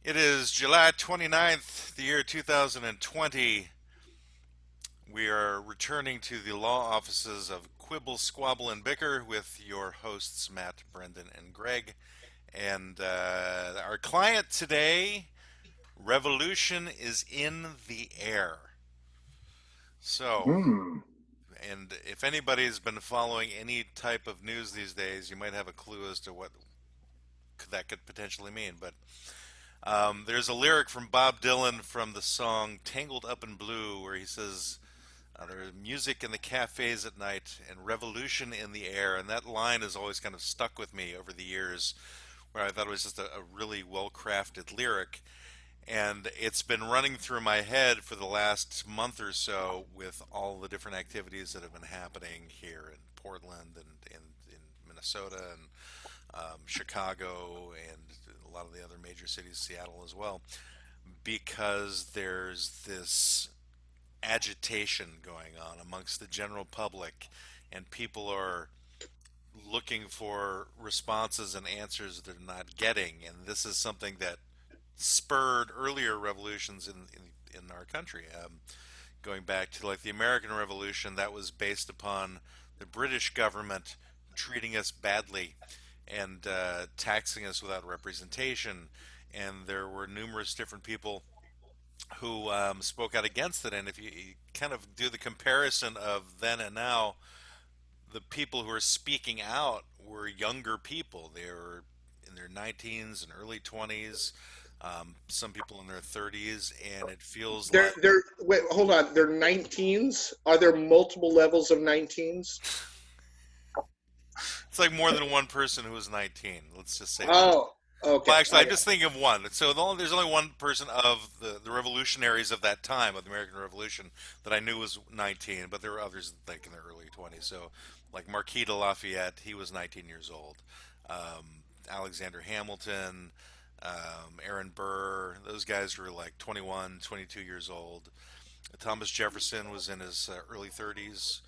It is July 29th, the year 2020. We are returning to the law offices of Quibble, Squabble, and Bicker with your hosts, Matt, Brendan, and Greg. And our client today, revolution is in the air. So, Hmm. and if anybody's been following any type of news these days, you might have a clue as to what that could potentially mean. But there's a lyric from Bob Dylan from the song Tangled Up in Blue where he says, there's music in the cafes at night and revolution in the air. And that line has always kind of stuck with me over the years, where I thought it was just a really well crafted lyric. And it's been running through my head for the last month or so with all the different activities that have been happening here in Portland and in Minnesota and Chicago and a lot of the other major cities, Seattle as well, because there's this agitation going on amongst the general public, and people are looking for responses and answers they're not getting. And this is something that spurred earlier revolutions in our country. Going back to like the American Revolution, that was based upon the British government treating us badly and taxing us without representation. And there were numerous different people who spoke out against it. And if you kind of do the comparison of then and now, the people who are speaking out were younger people. They were in their 19s and early 20s, some people in their 30s, and it feels They're like they're wait, hold on. They're 19s. Are there multiple levels of 19s? it's like more than one person who was 19. Let's just say that. Oh, Well, okay. actually, I I'm got just thinking of one. So there's only one person of the revolutionaries of that time, of the American Revolution, that I knew was 19, but there were others like in their early 20s. So, like Marquis de Lafayette, he was 19 years old. Alexander Hamilton, Aaron Burr, those guys were like 21, 22 years old. Thomas Jefferson was in his early 30s.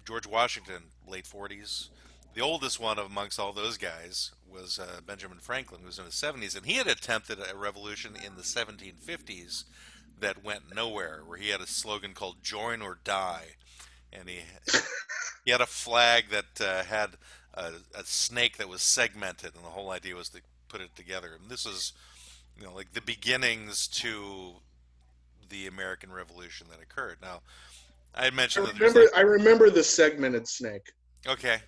George Washington, late 40s. The oldest one amongst all those guys was Benjamin Franklin, who was in his 70s, and he had attempted a revolution in the 1750s that went nowhere, where he had a slogan called "Join or Die," and he had a flag that had a snake that was segmented, and the whole idea was to put it together. And this is, like the beginnings to the American Revolution that occurred. Now, I had I mentioned that there's remember. like, I remember the segmented snake. okay,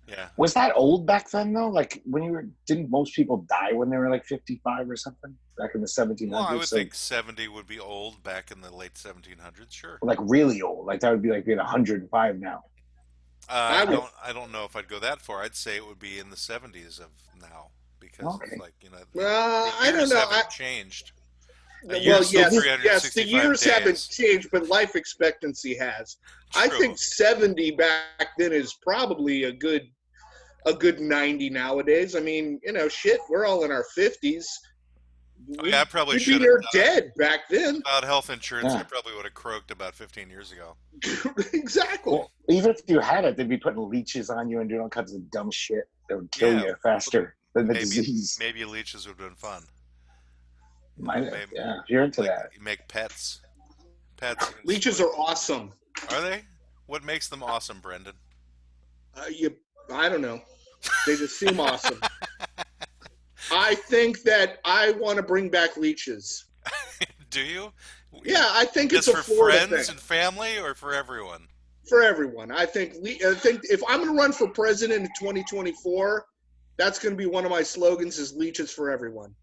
yeah. Was that old back then though? Like when you were, didn't most people die when they were like 55 or something back in the Well, I 1700s? would So think 70 would be old back in the late 1700s, sure. like really old. Like that would be like being 105 now. I would. I don't know if I'd go that far. I'd say it would be in the 70s of now because it's Okay. like, the I don't years know. haven't changed. A Well, year's still yes, yes. The 365 years haven't days. changed, but life expectancy has. I True. think 70 back then is probably a good 90 nowadays. I mean, shit. We're all in our 50s. Oh yeah, I We probably we'd be should have. near dead back then. About health insurance, I Yeah. probably would have croaked about 15 years ago. Exactly. Well, even if you had it, they'd be putting leeches on you and doing all kinds of dumb shit that would kill Yeah, you faster than the maybe disease. maybe leeches would have been fun. Might have, Maybe yeah, if you're into like that. you make pets. Pets can Leeches split. are awesome. Are they? What makes them awesome, Brendan? You, I don't know. They just seem awesome. I think that I want to bring back leeches. Do you? Yeah, I think it's Just a for Florida thing friends and family, or for everyone? for everyone. I think if I'm going to run for president in 2024, that's going to be one of my slogans: is leeches for everyone.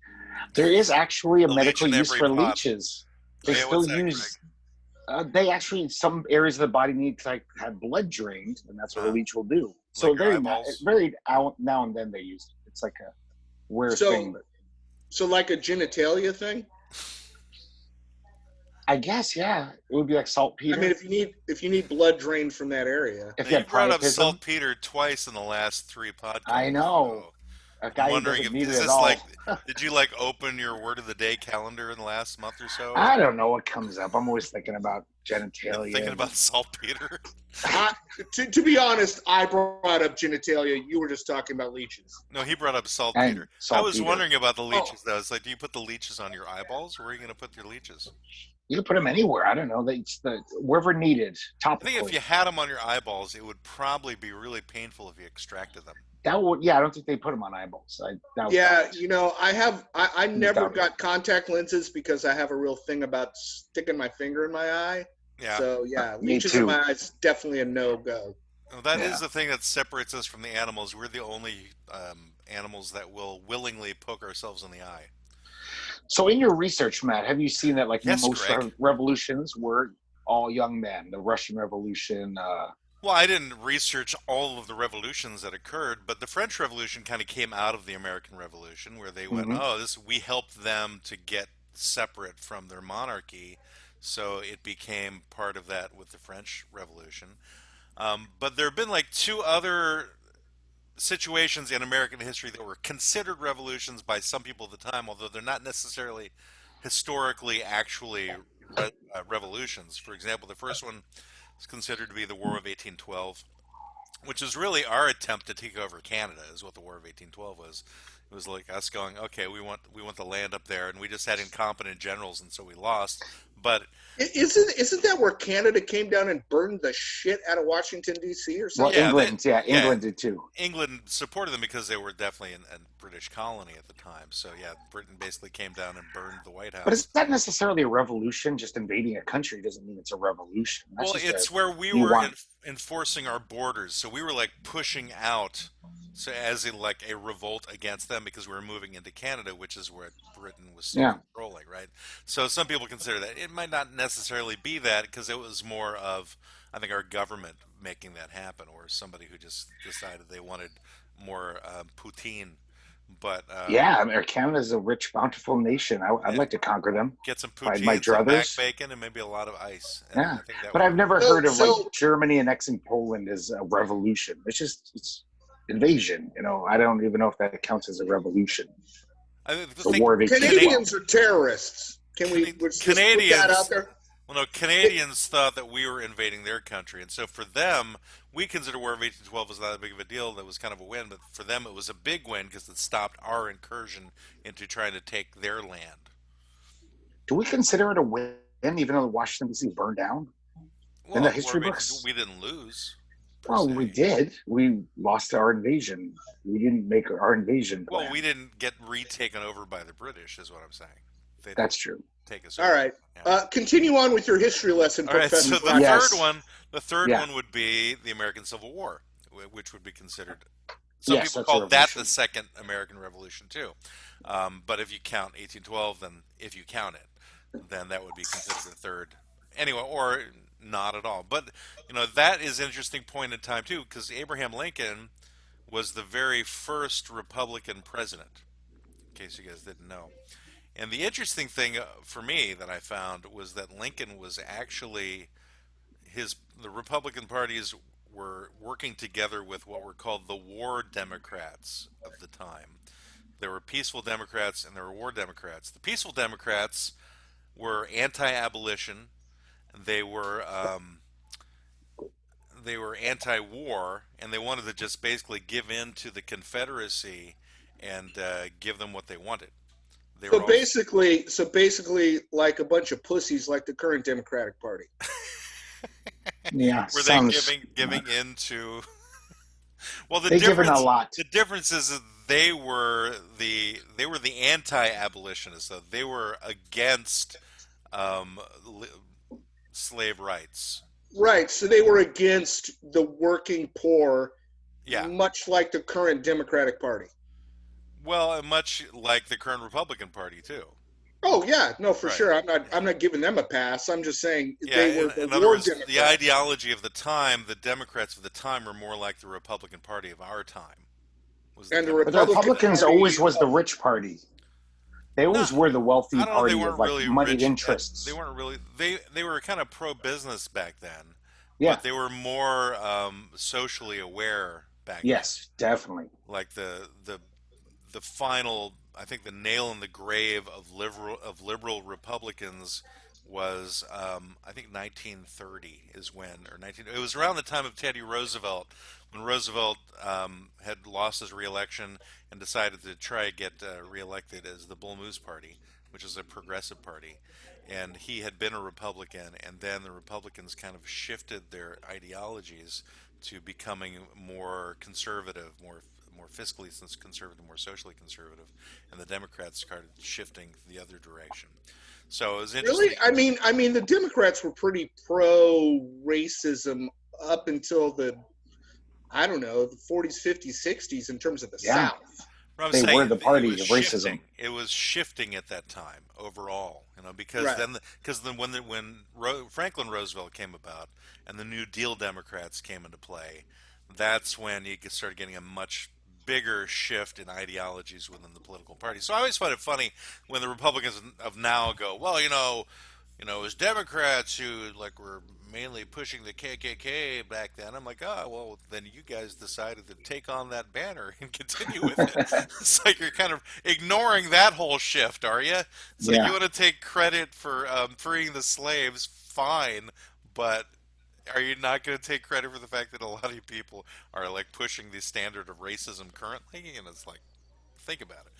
There is actually a A leech medical in use every for pot. leeches. Oh They yeah, still what's that, Greg? use. They actually some areas of the body need to like have blood drained, and that's what a Uh, leech will do. like So your very eyeballs? very out now and then they use it. It's like a rare So, thing, but so like a genitalia thing. I guess yeah, it would be like I mean, saltpeter if you need blood drained from that area. if Now you you had brought up priapism. saltpeter twice in the last three I podcasts, know so a I'm guy who wondering doesn't if need it is at this like, all. did you like open your word of the day calendar in the last month or so? I don't know what comes up. I'm always thinking about Been thinking genitalia. about saltpeter. I, to be honest, I brought up genitalia. You were just talking about leeches. No, he brought up And saltpeter. I was saltpeter. wondering about the Oh, leeches though. It's like, do you put the leeches on your eyeballs, or where are you going to put your leeches? You can put them anywhere. I don't know. It's the wherever needed, I think if you topically. had them on your eyeballs, it would probably be really painful if you extracted them. That would, yeah. I don't think they put them on eyeballs. I doubt yeah. that. I never Doubt it. got contact lenses because I have a real thing about sticking my finger in my eye. Yeah. So yeah, Me leeches in too. my eyes definitely a no go. Well, that is Yeah. the thing that separates us from the animals. We're the only animals that will willingly poke ourselves in the eye. So, in your research, Matt, have you seen that like Yes, most Greg. revolutions were all young men? The Russian Revolution. Well, I didn't research all of the revolutions that occurred, but the French Revolution kind of came out of the American Revolution, where they went, Mhm. "Oh, this we helped them to get separate from their monarchy," so it became part of that with the French Revolution. But there have been like two other situations in American history that were considered revolutions by some people at the time, although they're not necessarily historically actually revolutions. For example, the first one is considered to be the War of 1812, which is really our attempt to take over Canada. Is what the War of 1812 was. It was like us going, okay, we want the land up there, and we just had incompetent generals, and so we lost. But Isn't that where Canada came down and burned the shit out of Washington D.C. or Well, something? yeah, England. Yeah, yeah, England did too. England supported them because they were definitely a British colony at the time. So yeah, Britain basically came down and burned the White But House. is that necessarily a revolution? Just invading a country doesn't mean it's a revolution. That's Well, just a it's where we you were want. enforcing our borders. So we were like pushing out, so as in like a revolt against them because we were moving into Canada, which is where Britain was still Yeah, controlling, right? So some people consider that it might not necessarily be that because it was more of, I think, our government making that happen, or somebody who just decided they wanted more poutine. But yeah. I mean, Canada's a rich, bountiful nation. I'd yeah, like to conquer them get some if I had my poutine, some back druthers. bacon, and maybe a lot of ice, and Yeah, I think that but would I've never So, heard of like so Germany annexing Poland as a revolution. It's invasion. I don't even know if that counts as a revolution. I The think War of Canadian 1812. Canadians are terrorists. Can we just put that out Canadians, there? well, no, Canadians thought that we were invading their country, and so for them, we consider War of 1812 was not that big of a deal. That was kind of a win, but for them, it was a big win because it stopped our incursion into trying to take their land. Do we consider it a win, even though Washington D.C. burned down in Well, the in the War history of 1812, books? we didn't lose per Well, we se. did. We lost our invasion. We didn't make our invasion Well, plan. we didn't get retaken over by the British, is what I'm saying. They didn't That's true. take us All over. right. Yeah. Continue on with your history lesson, All right, Professor so Blackman. Yes. the third Yeah. one would be the American Civil War, which would be considered. Some Yes, people that's a call that the revolution. second American Revolution too, but if you count 1812, then if you count it, then that would be considered the third. Anyway, or not at all. But that is an interesting point in time too, because Abraham Lincoln was the very first Republican president. In case you guys didn't know. And the interesting thing for me that I found was that Lincoln was actually the Republican parties were working together with what were called the war Democrats of the time. There were peaceful Democrats and there were war Democrats. The peaceful Democrats were anti-abolition. They were um, they were anti-war, and they wanted to just basically give in to the Confederacy and give them what they wanted. They So were also basically, like a bunch of pussies, like the current Democratic Party. Yeah, were they sounds. giving into well, They given a lot. the difference is that they were the anti-abolitionists. So they were against um, li- slave rights. Right. So they were against the working poor, Yeah. much like the current Democratic Party. Well, much like the current Republican Party too. Oh yeah, no, for Right. sure. I'm not. Yeah. I'm not giving them a pass. I'm just saying Yeah. they were the In other war words, the Democrats. ideology of the time, the Democrats of the time were more like the Republican Party of our time. Was the And the But the Democrats of the Republican time? Republicans Party. always was the rich party. They No, always were the wealthy I don't know. They party weren't of like really moneyed rich. They interests. weren't really. They were kind of pro business back then, Yeah. but they were more socially aware back then. Yes, definitely. Like the final, I think the nail in the grave of liberal Republicans was I think 1930 is when, or 19. It was around the time of Teddy Roosevelt, when Roosevelt had lost his reelection and decided to try to get reelected as the Bull Moose Party, which is a progressive party. And he had been a Republican, and then the Republicans kind of shifted their ideologies to becoming more conservative, more fiscally conservative, more socially conservative, and the Democrats started shifting the other direction. So it was Really? interesting. I mean, the Democrats were pretty pro racism up until the, I don't know, the 40s, 50s, 60s in terms of the Yeah, South. What I'm they saying, were the it party was of shifting. racism. It was shifting at that time overall, Right. because then when Franklin Roosevelt came about and the New Deal Democrats came into play, that's when you started getting a much bigger shift in ideologies within the political party. So I always find it funny when the Republicans of now go, well, it was Democrats who like were mainly pushing the KKK back then. I'm like, oh, well, then you guys decided to take on that banner and continue with it. It's like you're kind of ignoring that whole shift, are you? It's like you Yeah, want to take credit for freeing the slaves, fine, but are you not going to take credit for the fact that a lot of people are like pushing the standard of racism currently? And it's like, think about it.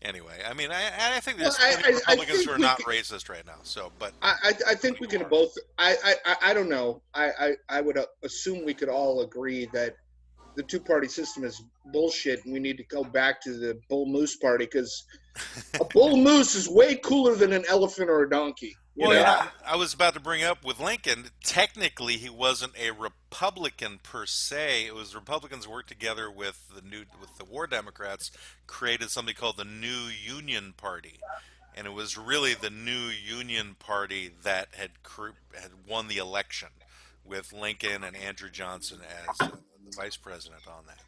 Anyway, I mean, I think Well, there's plenty of I Republicans who think are we not could, racist right now. So, but I think we people can are. both. I don't know. I would assume we could all agree that the two party system is bullshit, and we need to go back to the bull moose party because a bull moose is way cooler than an elephant or a donkey. You Well, know? yeah. I was about to bring up with Lincoln. Technically, he wasn't a Republican per se. It was Republicans worked together with the War Democrats, created something called the New Union Party, and it was really the New Union Party that had won the election, with Lincoln and Andrew Johnson as the vice president on that.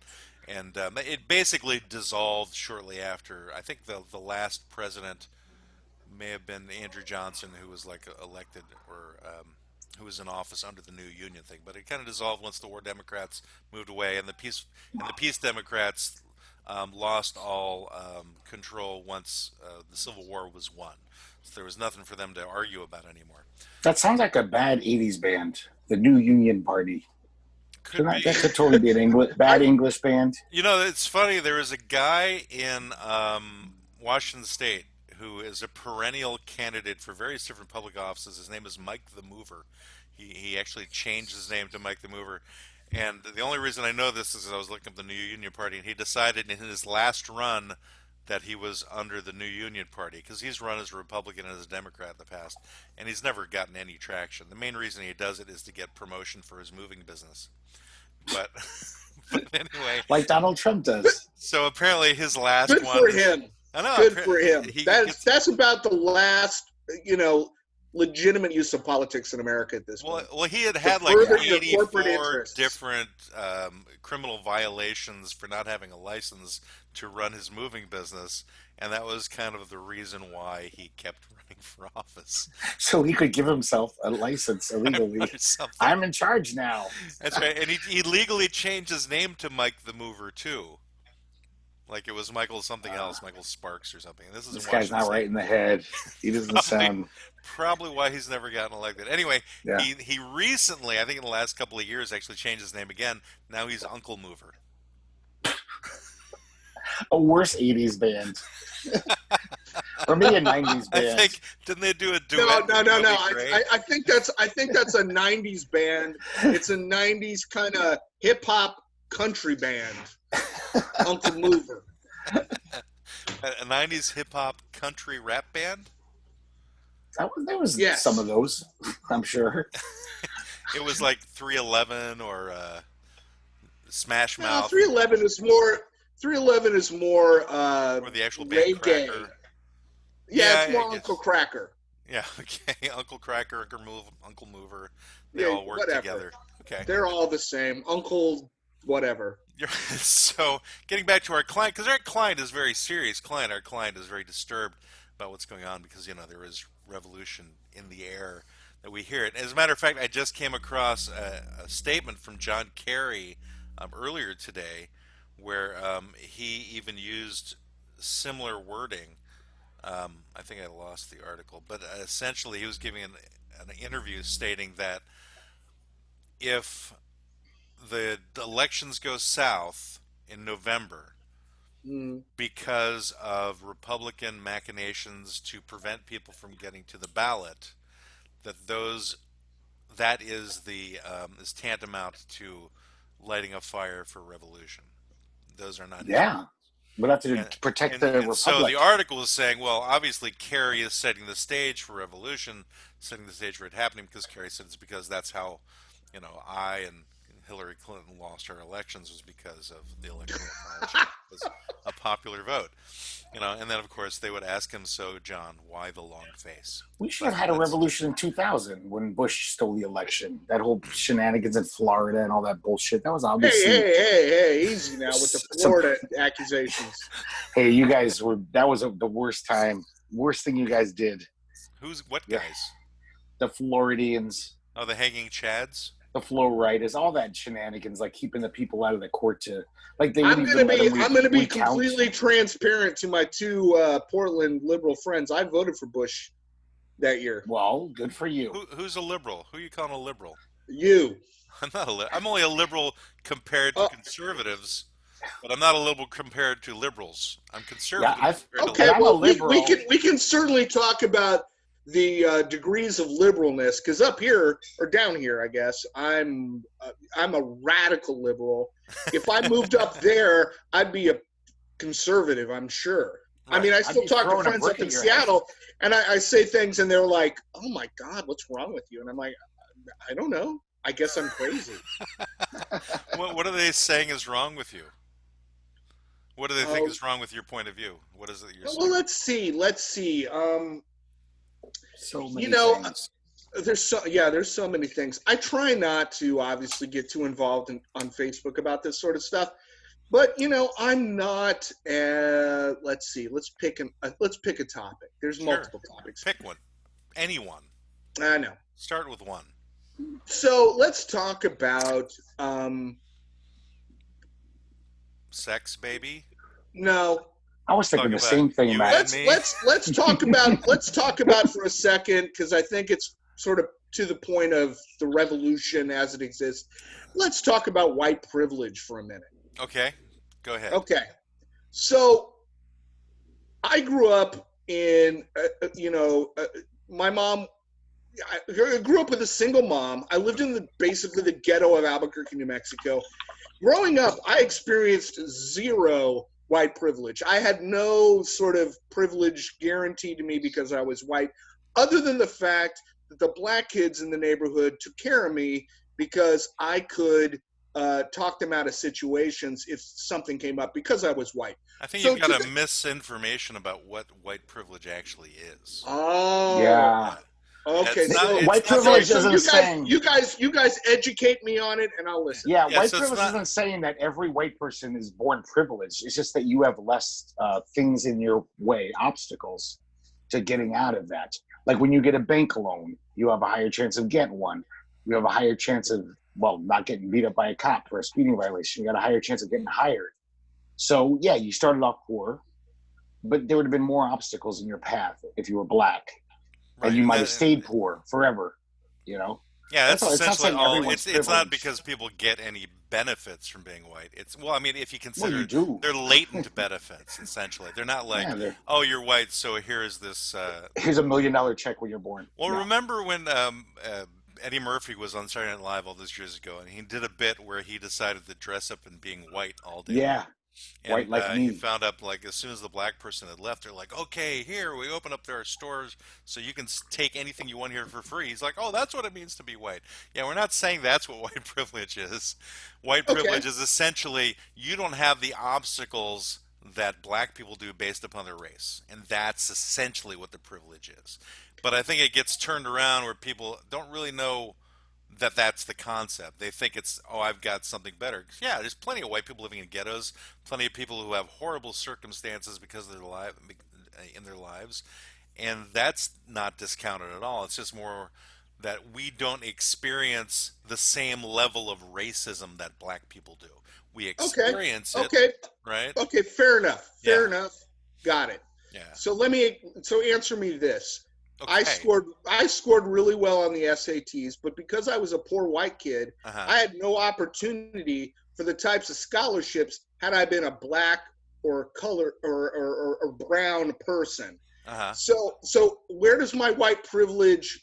And it basically dissolved shortly after. I think the last president may have been Andrew Johnson, who was like elected or who was in office under the new union thing. But it kind of dissolved once the War Democrats moved away, and the Peace Democrats lost all control once the Civil War was won. So there was nothing for them to argue about anymore. That sounds like a bad '80s band, the New Union Party. Could be. That could totally be an bad I English band. It's funny. There is a guy in Washington State who is a perennial candidate for various different public offices. His name is Mike the Mover. He actually changed his name to Mike the Mover. And the only reason I know this is I was looking up the New Union Party, and he decided in his last run that he was under the New Union Party because he's run as a Republican and as a Democrat in the past, and he's never gotten any traction. The main reason he does it is to get promotion for his moving business. But but anyway, Like Donald Trump does. so apparently his last Good one for is. him. I know. Good for him. He That's gets. that's about the last, legitimate use of politics in America at this point. Well, he had To had like further your corporate 84 interests. different criminal violations for not having a license to run his moving business, and that was kind of the reason why he kept running for office So he could give himself a license illegally. or something. I'm in charge now. That's right, and he legally changed his name to Mike the Mover too. Like it was Michael something else, Michael Sparks or something. This is in This guy's Washington not right State. in the head. He doesn't Probably, sound. probably why he's never gotten elected. Anyway, Yeah, he recently, I think in the last couple of years, actually changed his name again. Now he's Uncle Mover. a worse '80s band, or maybe a '90s I band. think didn't they do a No, duet no, with no, no. Toby Gray? I think that's a '90s band. It's a '90s kind of hip hop country band. Uncle Mover. A '90s hip hop country rap band. There was some Yes. of those, I'm sure. It was like 311 or Smash No, Mouth 311 is more. 311 is more or the actual band reggae. Cracker. Yeah, Yeah, it's more I Uncle guess. Cracker. Yeah, okay. Uncle Cracker, Uncle Mover. They Yeah, all work whatever. together. Okay. They're all the same. Uncle, whatever. So getting back to our client, because our client is very serious. Our client is very disturbed about what's going on because there is revolution in the air that we hear it. As a matter of fact, I just came across a statement from John Kerry earlier today, where he even used similar wording I think I lost the article, but essentially he was giving an interview stating that if the elections go south in November Mm, because of Republican machinations to prevent people from getting to the ballot, that is the is tantamount to lighting a fire for revolution. Those are not his words. Yeah, we have to And, protect and the and so the republic. article is saying, well, obviously Kerry is setting the stage for revolution, setting the stage for it happening because Kerry said it's because that's how, I and Hillary Clinton lost our elections was because of the electoral college. It was a popular vote, and then of course they would ask him, so John, why the long face? We should But have had a that's revolution in 2000 when Bush stole the election. That whole shenanigans in Florida and all that bullshit. That was hey, obviously hey, hey, hey, easy now with the some. Florida accusations. Hey, you guys were. That was the worst time. Worst thing you guys did. what Yeah, guys? the Floridians, Oh, the hanging chads. the Floridas, all that shenanigans, like keeping the people out of the court to, like they wouldn't even let them I'm gonna be recount. completely transparent to my two Portland liberal friends. I voted for Bush that year. Well, good for you. Who's a liberal? Who you calling a liberal? You. I'm not I'm only a liberal compared to Oh, conservatives, but I'm not a liberal compared to liberals. I'm Yeah, conservative I've compared to and okay. I'm a liberals. Well, liberal. we can certainly talk about the degrees of liberalness because up here or down here, I guess I'm a radical liberal. If I moved up there, I'd be a conservative. I'm sure. I mean, Right. I I'd still be talk to throwing a friends brick up at in your head. Seattle, and I say things, and they're like, "Oh my God, what's wrong with you?" And I'm like, "I don't know. I guess I'm crazy." What are they saying is wrong with you? What do they think Uh, is wrong with your point of view? What is it you're well, saying? let's see. Let's see. So You many know, things. there's so many things. I try not to obviously get too involved on Facebook about this sort of stuff, but I'm not. Let's see. Let's pick a topic. There's Sure. multiple topics. Pick one. Anyone. I know. Start with one. So let's talk about. Sex, baby. No, I was thinking Talk the about same thing, you and Matt. me. let's talk about for a second because I think it's sort of to the point of the revolution as it exists. Let's talk about white privilege for a minute. Okay. Go ahead. Okay, so I grew up in my mom. I grew up with a single mom. I lived in basically the ghetto of Albuquerque, New Mexico. Growing up, I experienced zero white privilege. I had no sort of privilege guaranteed to me because I was white, other than the fact that the black kids in the neighborhood took care of me because I could talk them out of situations if something came up because I was white. I think So you've got to a the misinformation about what white privilege actually is. oh Yeah. Yeah. Yeah, okay, it's not. so White It's not so like. privilege so isn't saying. you guys educate me on it and I'll listen. Yeah, Yeah. white So it's privilege not. isn't saying that every white person is born privileged. It's just that you have less things in your way, obstacles to getting out of that. Like when you get a bank loan, you have a higher chance of getting one. You have a higher chance of, well, not getting beat up by a cop for a speeding violation. You got a higher chance of getting hired. So, yeah, you started off poor, but there would have been more obstacles in your path if you were black, and Right. you And might that. have stayed poor forever. You know, Yeah, that's that's all. It's not essentially saying all. everyone's It's not privileged. because people get any benefits from being white. It's well, I mean, if you Well, you consider do. they're latent benefits, essentially, they're not like, Yeah, oh, you're white, so here is this. here's $1 million check when you're born. Well, No. remember when Eddie Murphy was on Saturday Night Live all those years ago, and he did a bit where he decided to dress up in being white all day long. Yeah, white And like he me. found up like as soon as the black person had left, they're like, "Okay, here we open up our stores so you can take anything you want here for free." He's like, "Oh, that's what it means to be white." Yeah, we're not saying that's what white privilege is. White Okay. privilege is essentially you don't have the obstacles that black people do based upon their race, and that's essentially what the privilege is. But I think it gets turned around where people don't really know that that's the concept. They think it's, oh, I've got something better. Yeah, there's plenty of white people living in ghettos, plenty of people who have horrible circumstances because of their life in their lives, and that's not discounted at all. It's just more that we don't experience the same level of racism that black people do. We Okay. experience it, Okay. right? Okay. Fair enough. Yeah, Fair enough. Got it. Yeah. So answer me this. Okay. I scored really well on the SATs, but because I was a poor white kid, Uh huh. I had no opportunity for the types of scholarships had I been a black or color or brown person. Uh huh. So where does my white privilege,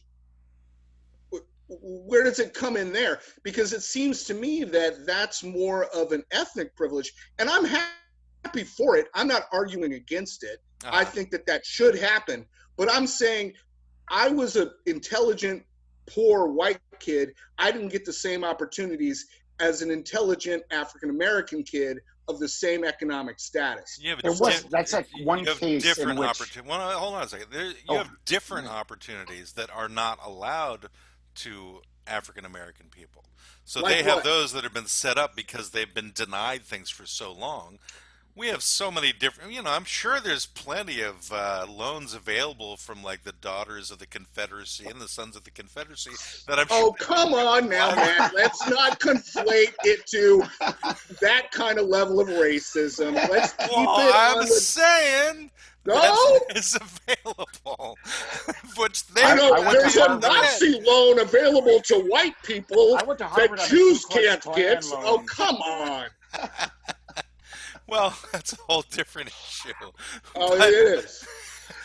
where does it come in there? Because it seems to me that that's more of an ethnic privilege, and I'm happy for it. I'm not arguing against it. Uh I huh. think that that should happen, but I'm saying I was an intelligent, poor white kid. I didn't get the same opportunities as an intelligent African American kid of the same economic status. You have There So, was that's like you one have case in different which opportunities. Well, hold on a second. You oh have different right. opportunities that are not allowed to African American people. So like they have what? those that have been set up because they've been denied things for so long. We have so many different, I'm sure there's plenty of loans available from like the Daughters of the Confederacy and the Sons of the Confederacy that I'm sure Oh, come on now, apply. Matt. Let's not conflate it to that kind of level of racism. Let's keep Well, it I'm on the. saying that No, is available, which they you I, know, I don't went have to there's the a Harvard. internet. Nazi loan available to white people I went to that Harvard on a Ku Jews Klux can't get. Klan Oh, loan. come on. Well, that's a whole different issue. Oh, it But, is.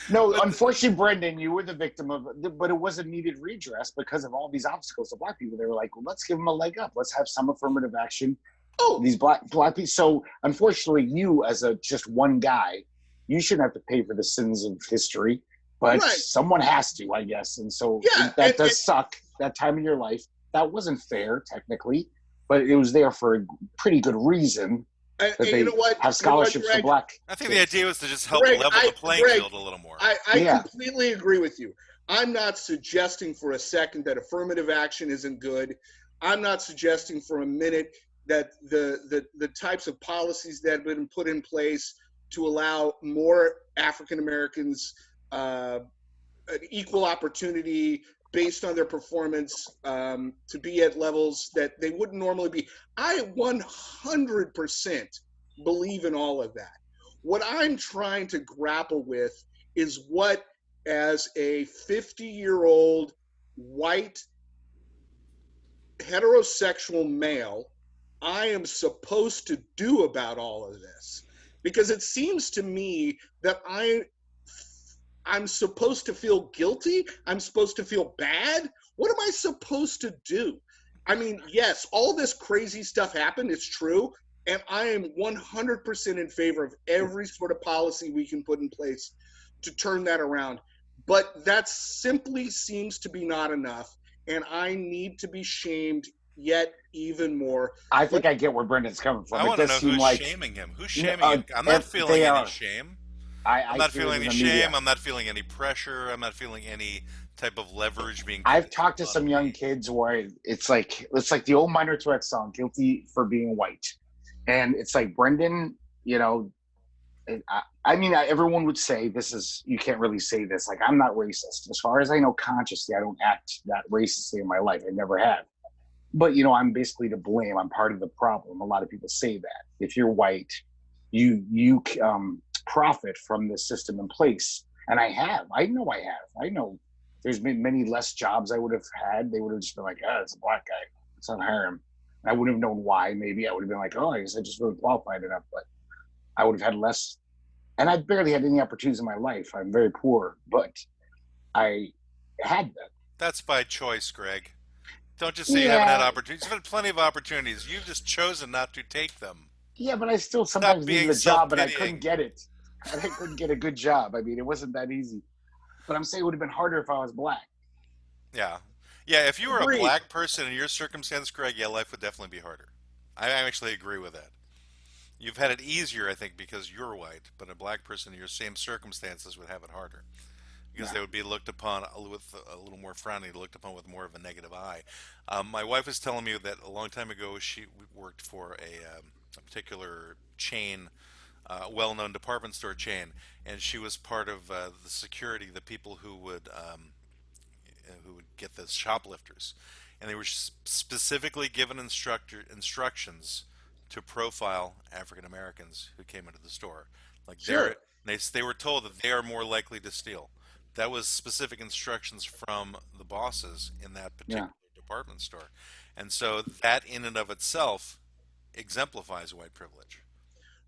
No, but unfortunately, Brendan, you were the victim of, but it was a needed redress because of all these obstacles to black people. They were like, well, let's give them a leg up. Let's have some affirmative action. Oh, These black people. So, unfortunately, you as a just one guy, you shouldn't have to pay for the sins of history, but right. someone has to, I guess. And so Yeah, that does suck. That time in your life, that wasn't fair technically, but it was there for a pretty good reason that and you they know what? have You know what, scholarships for Greg? black I think the kids. idea was to just help level the playing Greg, field a little more. I Yeah, completely agree with you. I'm not suggesting for a second that affirmative action isn't good. I'm not suggesting for a minute that the types of policies that have been put in place to allow more African Americans an equal opportunity based on their performance to be at levels that they wouldn't normally be. I 100% believe in all of that. What I'm trying to grapple with is what, as a 50-year-old white heterosexual male, I am supposed to do about all of this. Because it seems to me that I'm supposed to feel guilty. I'm supposed to feel bad. What am I supposed to do? I mean, yes, all this crazy stuff happened. It's true. And I am 100% in favor of every sort of policy we can put in place to turn that around. But that simply seems to be not enough. And I need to be shamed yet even more. I But think I get where Brendan's coming I from. It want to does know seem who's like shaming him. Who's shaming him? I'm not if feeling they any are. shame. I'm I not hear it feeling in any the shame. media. I'm not feeling any pressure. I'm not feeling any type of leverage being I've put talked to on some young me. kids where it's like the old Minor Threat song, "Guilty for Being White," and it's like Brendan. I mean, everyone would say this is you can't really say this. Like I'm not racist, as far as I know, consciously. I don't act that racistly in my life. I never have. But I'm basically to blame. I'm part of the problem. A lot of people say that if you're white, you profit from the system in place, and I have. I know I have. I know there's been many less jobs I would have had. They would have just been like, "Ah, it's a black guy. Let's not hire him." And I wouldn't have known why. Maybe I would have been like, "Oh, I guess I just wasn't qualified enough." But I would have had less, and I barely had any opportunities in my life. I'm very poor, but I had them. That's by choice, Greg. Don't just say you haven't had Yeah, opportunities. You've had plenty of opportunities. You've just chosen not to take them. yeah, but I still Stop sometimes being needed a job, and I couldn't self-pitying. get it. And I couldn't get a good job. I mean, it wasn't that easy. But I'm saying it would have been harder if I was black. Yeah. Yeah, if you were a agreed. black person in your circumstance, Greg, yeah, life would definitely be harder. I actually agree with that. You've had it easier, I think, because you're white, but a black person in your same circumstances would have it harder because Yeah. they would be looked upon with a little more frowning, looked upon with more of a negative eye. My wife was telling me that a long time ago she worked for a particular chain, well-known department store chain, and she was part of the security, the people who would get the shoplifters, and they were specifically given instructions to profile African Americans who came into the store. Like Sure. They were told that they are more likely to steal. That was specific instructions from the bosses in that Yeah. particular department store. And so that in and of itself exemplifies white privilege.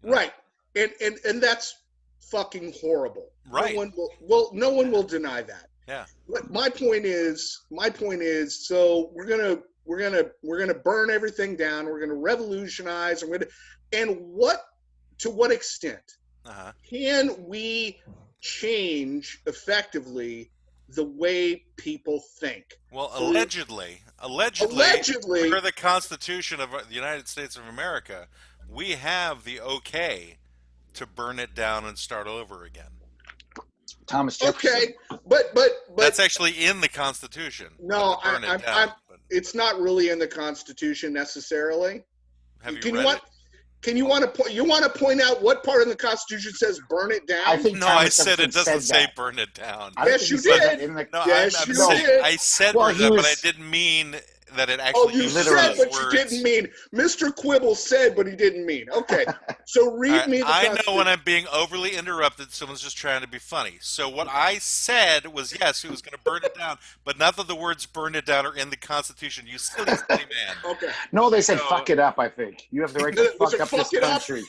You know? Right. And that's fucking horrible. Right. No one will deny that. Yeah. But my point is, so we're gonna burn everything down. We're gonna revolutionize. And to what extent Uh-huh. can we change effectively the way people think? Well, So allegedly, allegedly, per the Constitution of the United States of America, we have the okay to burn it down and start over again. Thomas Jefferson. okay, but That's actually in the Constitution. no, to burn it down. I'm. But It's not really in the Constitution necessarily. have you Can read you it? Can you want to point out what part of the Constitution says burn it down? I think No, I Thomas said it Jefferson doesn't said say that. burn it down. I don't Yes, think you he said that did. in the. No, Yes, I'm you saying did. I said Well, burn it he down, but I was- didn't mean that it Oh, actually you uses said, those but words. you didn't mean. Mr. Quibble said, but he didn't mean. Okay, so read All right, me the I Constitution. know when I'm being overly interrupted, someone's just trying to be funny. So what I said was yes, he was going to burn it down, but not that the words "burn it down" are in the Constitution. You silly man. Okay. No, they said So- fuck it up. I think you have the right to Was fuck it up fuck this it up? country.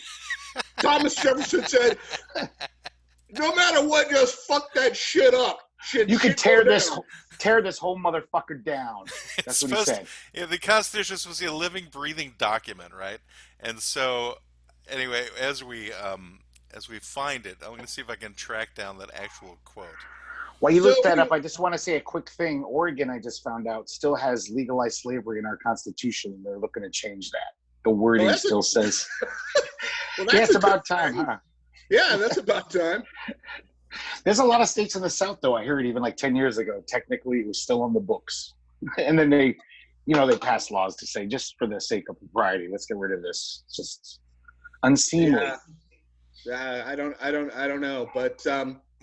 Thomas Jefferson said, "No matter what, just fuck that shit up." You can tear this whole motherfucker down. That's what he said. Yeah, the Constitution is supposed to be a living, breathing document, right? And so, anyway, as we find it, I'm going to see if I can track down that actual quote. While you So- look that up, I just want to say a quick thing. Oregon, I just found out, still has legalized slavery in our Constitution, and they're looking to change that. The wording that's still says. Well, Yeah, that's it's a good about time, thing. huh? Yeah, that's about time. There's a lot of states in the South, though. I heard even like 10 years ago, technically it was still on the books. And then they passed laws to say, just for the sake of propriety, let's get rid of this. It's just unseemly. Yeah. I don't know, but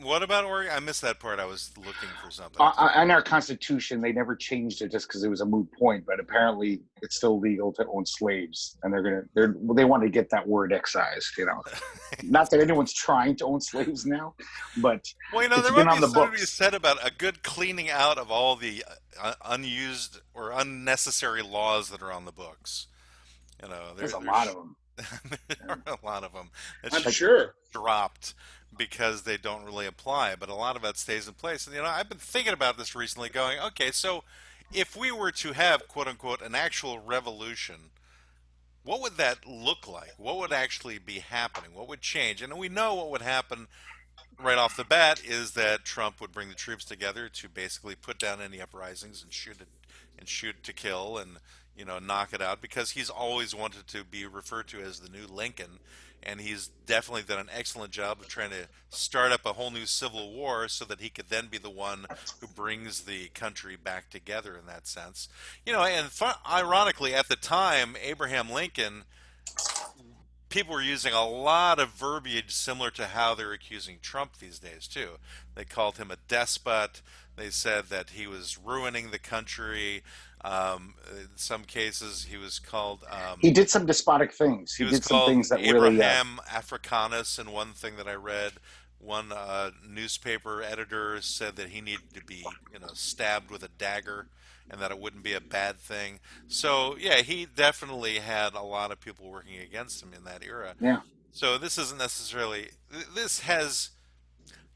What about Oregon? I missed that part. I was looking for something. On our Constitution, they never changed it just because it was a moot point, but apparently it's still legal to own slaves, and they want to get that word excised. Not that anyone's trying to own slaves now, but Well, it's there been might on be the something to be books. said about a good cleaning out of all the unused or unnecessary laws that are on the books. There's a lot of them. There are a lot of them. I'm sure. Dropped because they don't really apply, but a lot of that stays in place. And I've been thinking about this recently, going, okay, so if we were to have quote unquote an actual revolution, what would that look like? What would actually be happening? What would change? And we know what would happen right off the bat is that Trump would bring the troops together to basically put down any uprisings and shoot to kill and knock it out, because he's always wanted to be referred to as the new Lincoln, and he's definitely done an excellent job of trying to start up a whole new civil war so that he could then be the one who brings the country back together in that sense. And ironically, at the time, Abraham Lincoln, people were using a lot of verbiage similar to how they're accusing Trump these days too. They called him a despot. They said that he was ruining the country. In some cases, he was called. He did some despotic things. He was did some called things that really. Abraham Africanus. In one thing that I read, one newspaper editor said that he needed to be, stabbed with a dagger, and that it wouldn't be a bad thing. So yeah, he definitely had a lot of people working against him in that era. Yeah. So this isn't necessarily.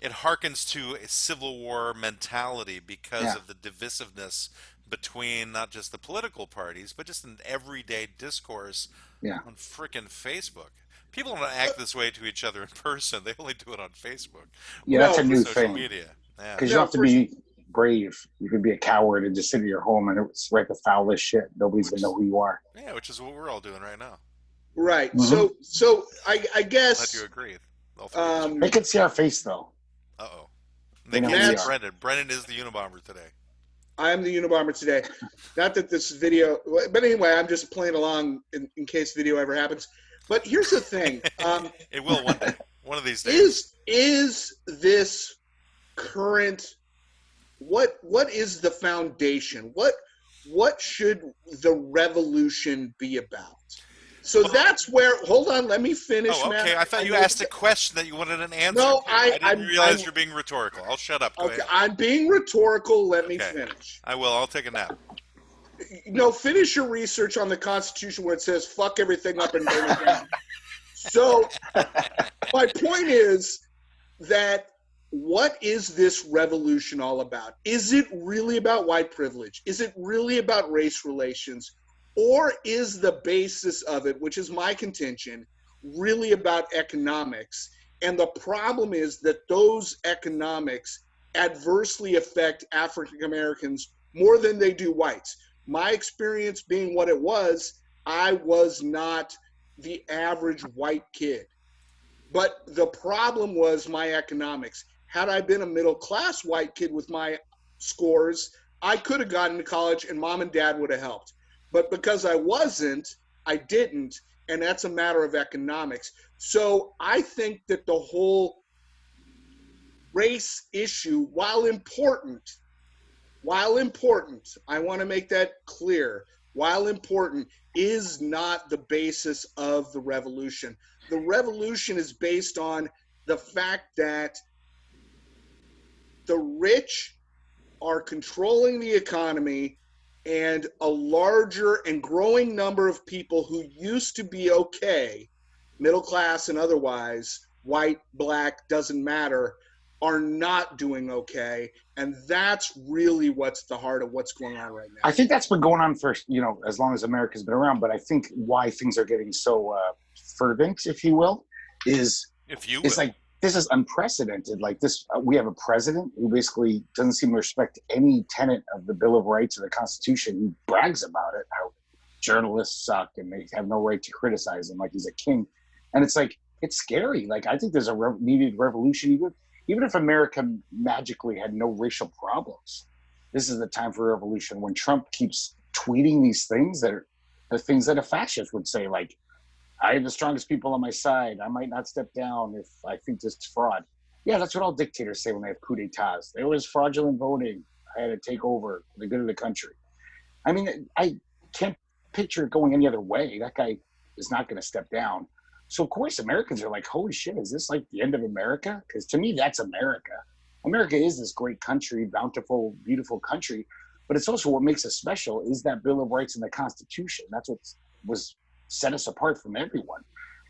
It harkens to a Civil War mentality because of the divisiveness between not just the political parties, but just an everyday discourse on frickin' Facebook. People don't act this way to each other in person. They only do it on Facebook. Yeah, that's a new social thing. media. Yeah. Because you don't have to be brave. You can be a coward and just sit in your home and write the foulest shit. Nobody's going to know who you are. Yeah, which is what we're all doing right now. Right. Mhm. So I Glad guess you agree. All three of us. They can see our face, though. Uh-oh. They They know can't who see we are. Brennan. Brennan is the Unabomber today. I'm the Unabomber today. Not that this video, but anyway, I'm just playing along in case video ever happens. But here's the thing: It will one day. One of these days. is this current? What is the foundation? What should the revolution be about? So Well, that's where. Hold on, let me finish, oh, man. okay. I I thought you know. asked a question that you wanted an answer No, to. I didn't I'm realize you're being rhetorical. I'll shut up. Go okay. ahead. I'm being rhetorical. Let me Okay. finish. I will. I'll take a nap. No, finish your research on the Constitution where it says "fuck everything up and burn it down." So my point is that what is this revolution all about? Is it really about white privilege? Is it really about race relations? Or is the basis of it, which is my contention, really about economics? And the problem is that those economics adversely affect African Americans more than they do whites. My experience being what it was, I was not the average white kid. But the problem was my economics. Had I been a middle class white kid with my scores, I could have gotten to college and mom and dad would have helped. But because I wasn't, I didn't. And that's a matter of economics. So I think that the whole race issue, while important, I want to make that clear, while important, is not the basis of the revolution. The revolution is based on the fact that the rich are controlling the economy and a larger and growing number of people who used to be okay, middle class and otherwise, white, black, doesn't matter, are not doing okay. And that's really what's the heart of what's going on right I now. think that's been going on for, as long as America's been around. But I think why things are getting so fervent, if you will, is If you it's will. like this is unprecedented. Like this, we have a president who basically doesn't seem to respect any tenet of the Bill of Rights or the Constitution. He brags about it, how journalists suck and they have no right to criticize him like he's a king. And it's like, it's scary. Like, I think there's a needed revolution. Even if America magically had no racial problems, this is the time for a revolution. When Trump keeps tweeting these things that are the things that a fascist would say, like, I have the strongest people on my side. I might not step down if I think this is fraud. Yeah, that's what all dictators say when they have coup d'etats. There was fraudulent voting. I had to take over for the good of the country. I mean, I can't picture it going any other way. That guy is not going to step down. So, of course, Americans are like, holy shit, is this like the end of America? Because to me, that's America. America is this great country, bountiful, beautiful country. But it's also what makes us special is that Bill of Rights and the Constitution. That's what was set us apart from everyone.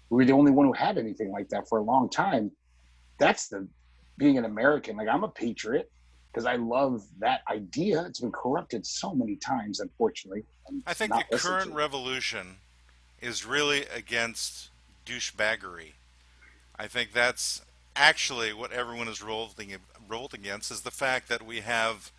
We were the only one who had anything like that for a long time. That's the being an American. Like, I'm a patriot because I love that idea. It's been corrupted so many times, unfortunately, and I think the not listened current to. revolution is really against douchebaggery. I think that's actually what everyone is revolting against is the fact that we have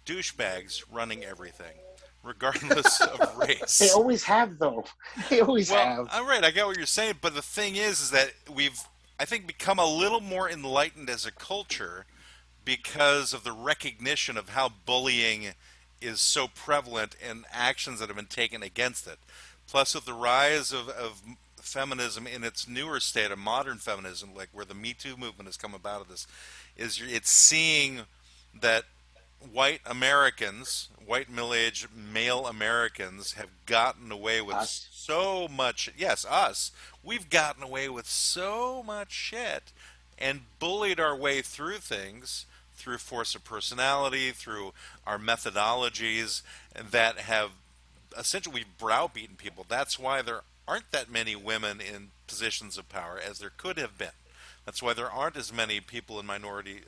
douchebags running everything, regardless of They race. always have, though. They always Well, have. all right, I get what you're saying, but the thing is that we've, I think, become a little more enlightened as a culture because of the recognition of how bullying is so prevalent and actions that have been taken against it. Plus, with the rise of feminism in its newer state of modern feminism, like where the Me Too movement has come about of this, is it's seeing that white Americans, white middle-aged male Americans, have gotten away with Us. so much. Yes, us. We've gotten away with so much shit and bullied our way through things through force of personality, through our methodologies that have essentially we've browbeaten people. That's why there aren't that many women in positions of power as there could have been. That's why there aren't as many people in minority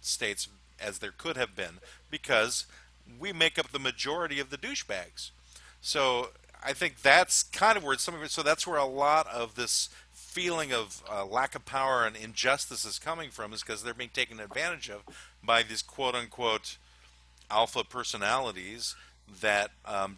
states as there could have been because we make up the majority of the douchebags. So I think that's kind of where some of it. So that's where a lot of this feeling of lack of power and injustice is coming from, is because they're being taken advantage of by these quote unquote alpha personalities that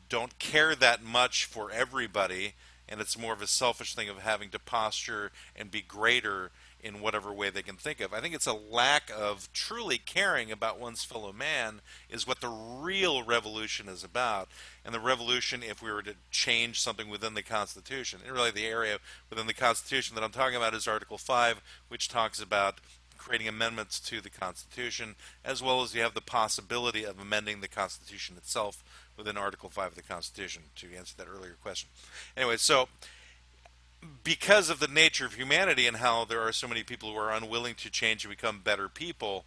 don't care that much for everybody, and it's more of a selfish thing of having to posture and be greater in whatever way they can think of. I think it's a lack of truly caring about one's fellow man is what the real revolution is about. And the revolution, if we were to change something within the Constitution, and really the area within the Constitution that I'm talking about is Article 5, which talks about creating amendments to the Constitution, as well as you have the possibility of amending the Constitution itself within Article 5 of the Constitution, to answer that earlier question. Anyway, so because of the nature of humanity and how there are so many people who are unwilling to change and become better people,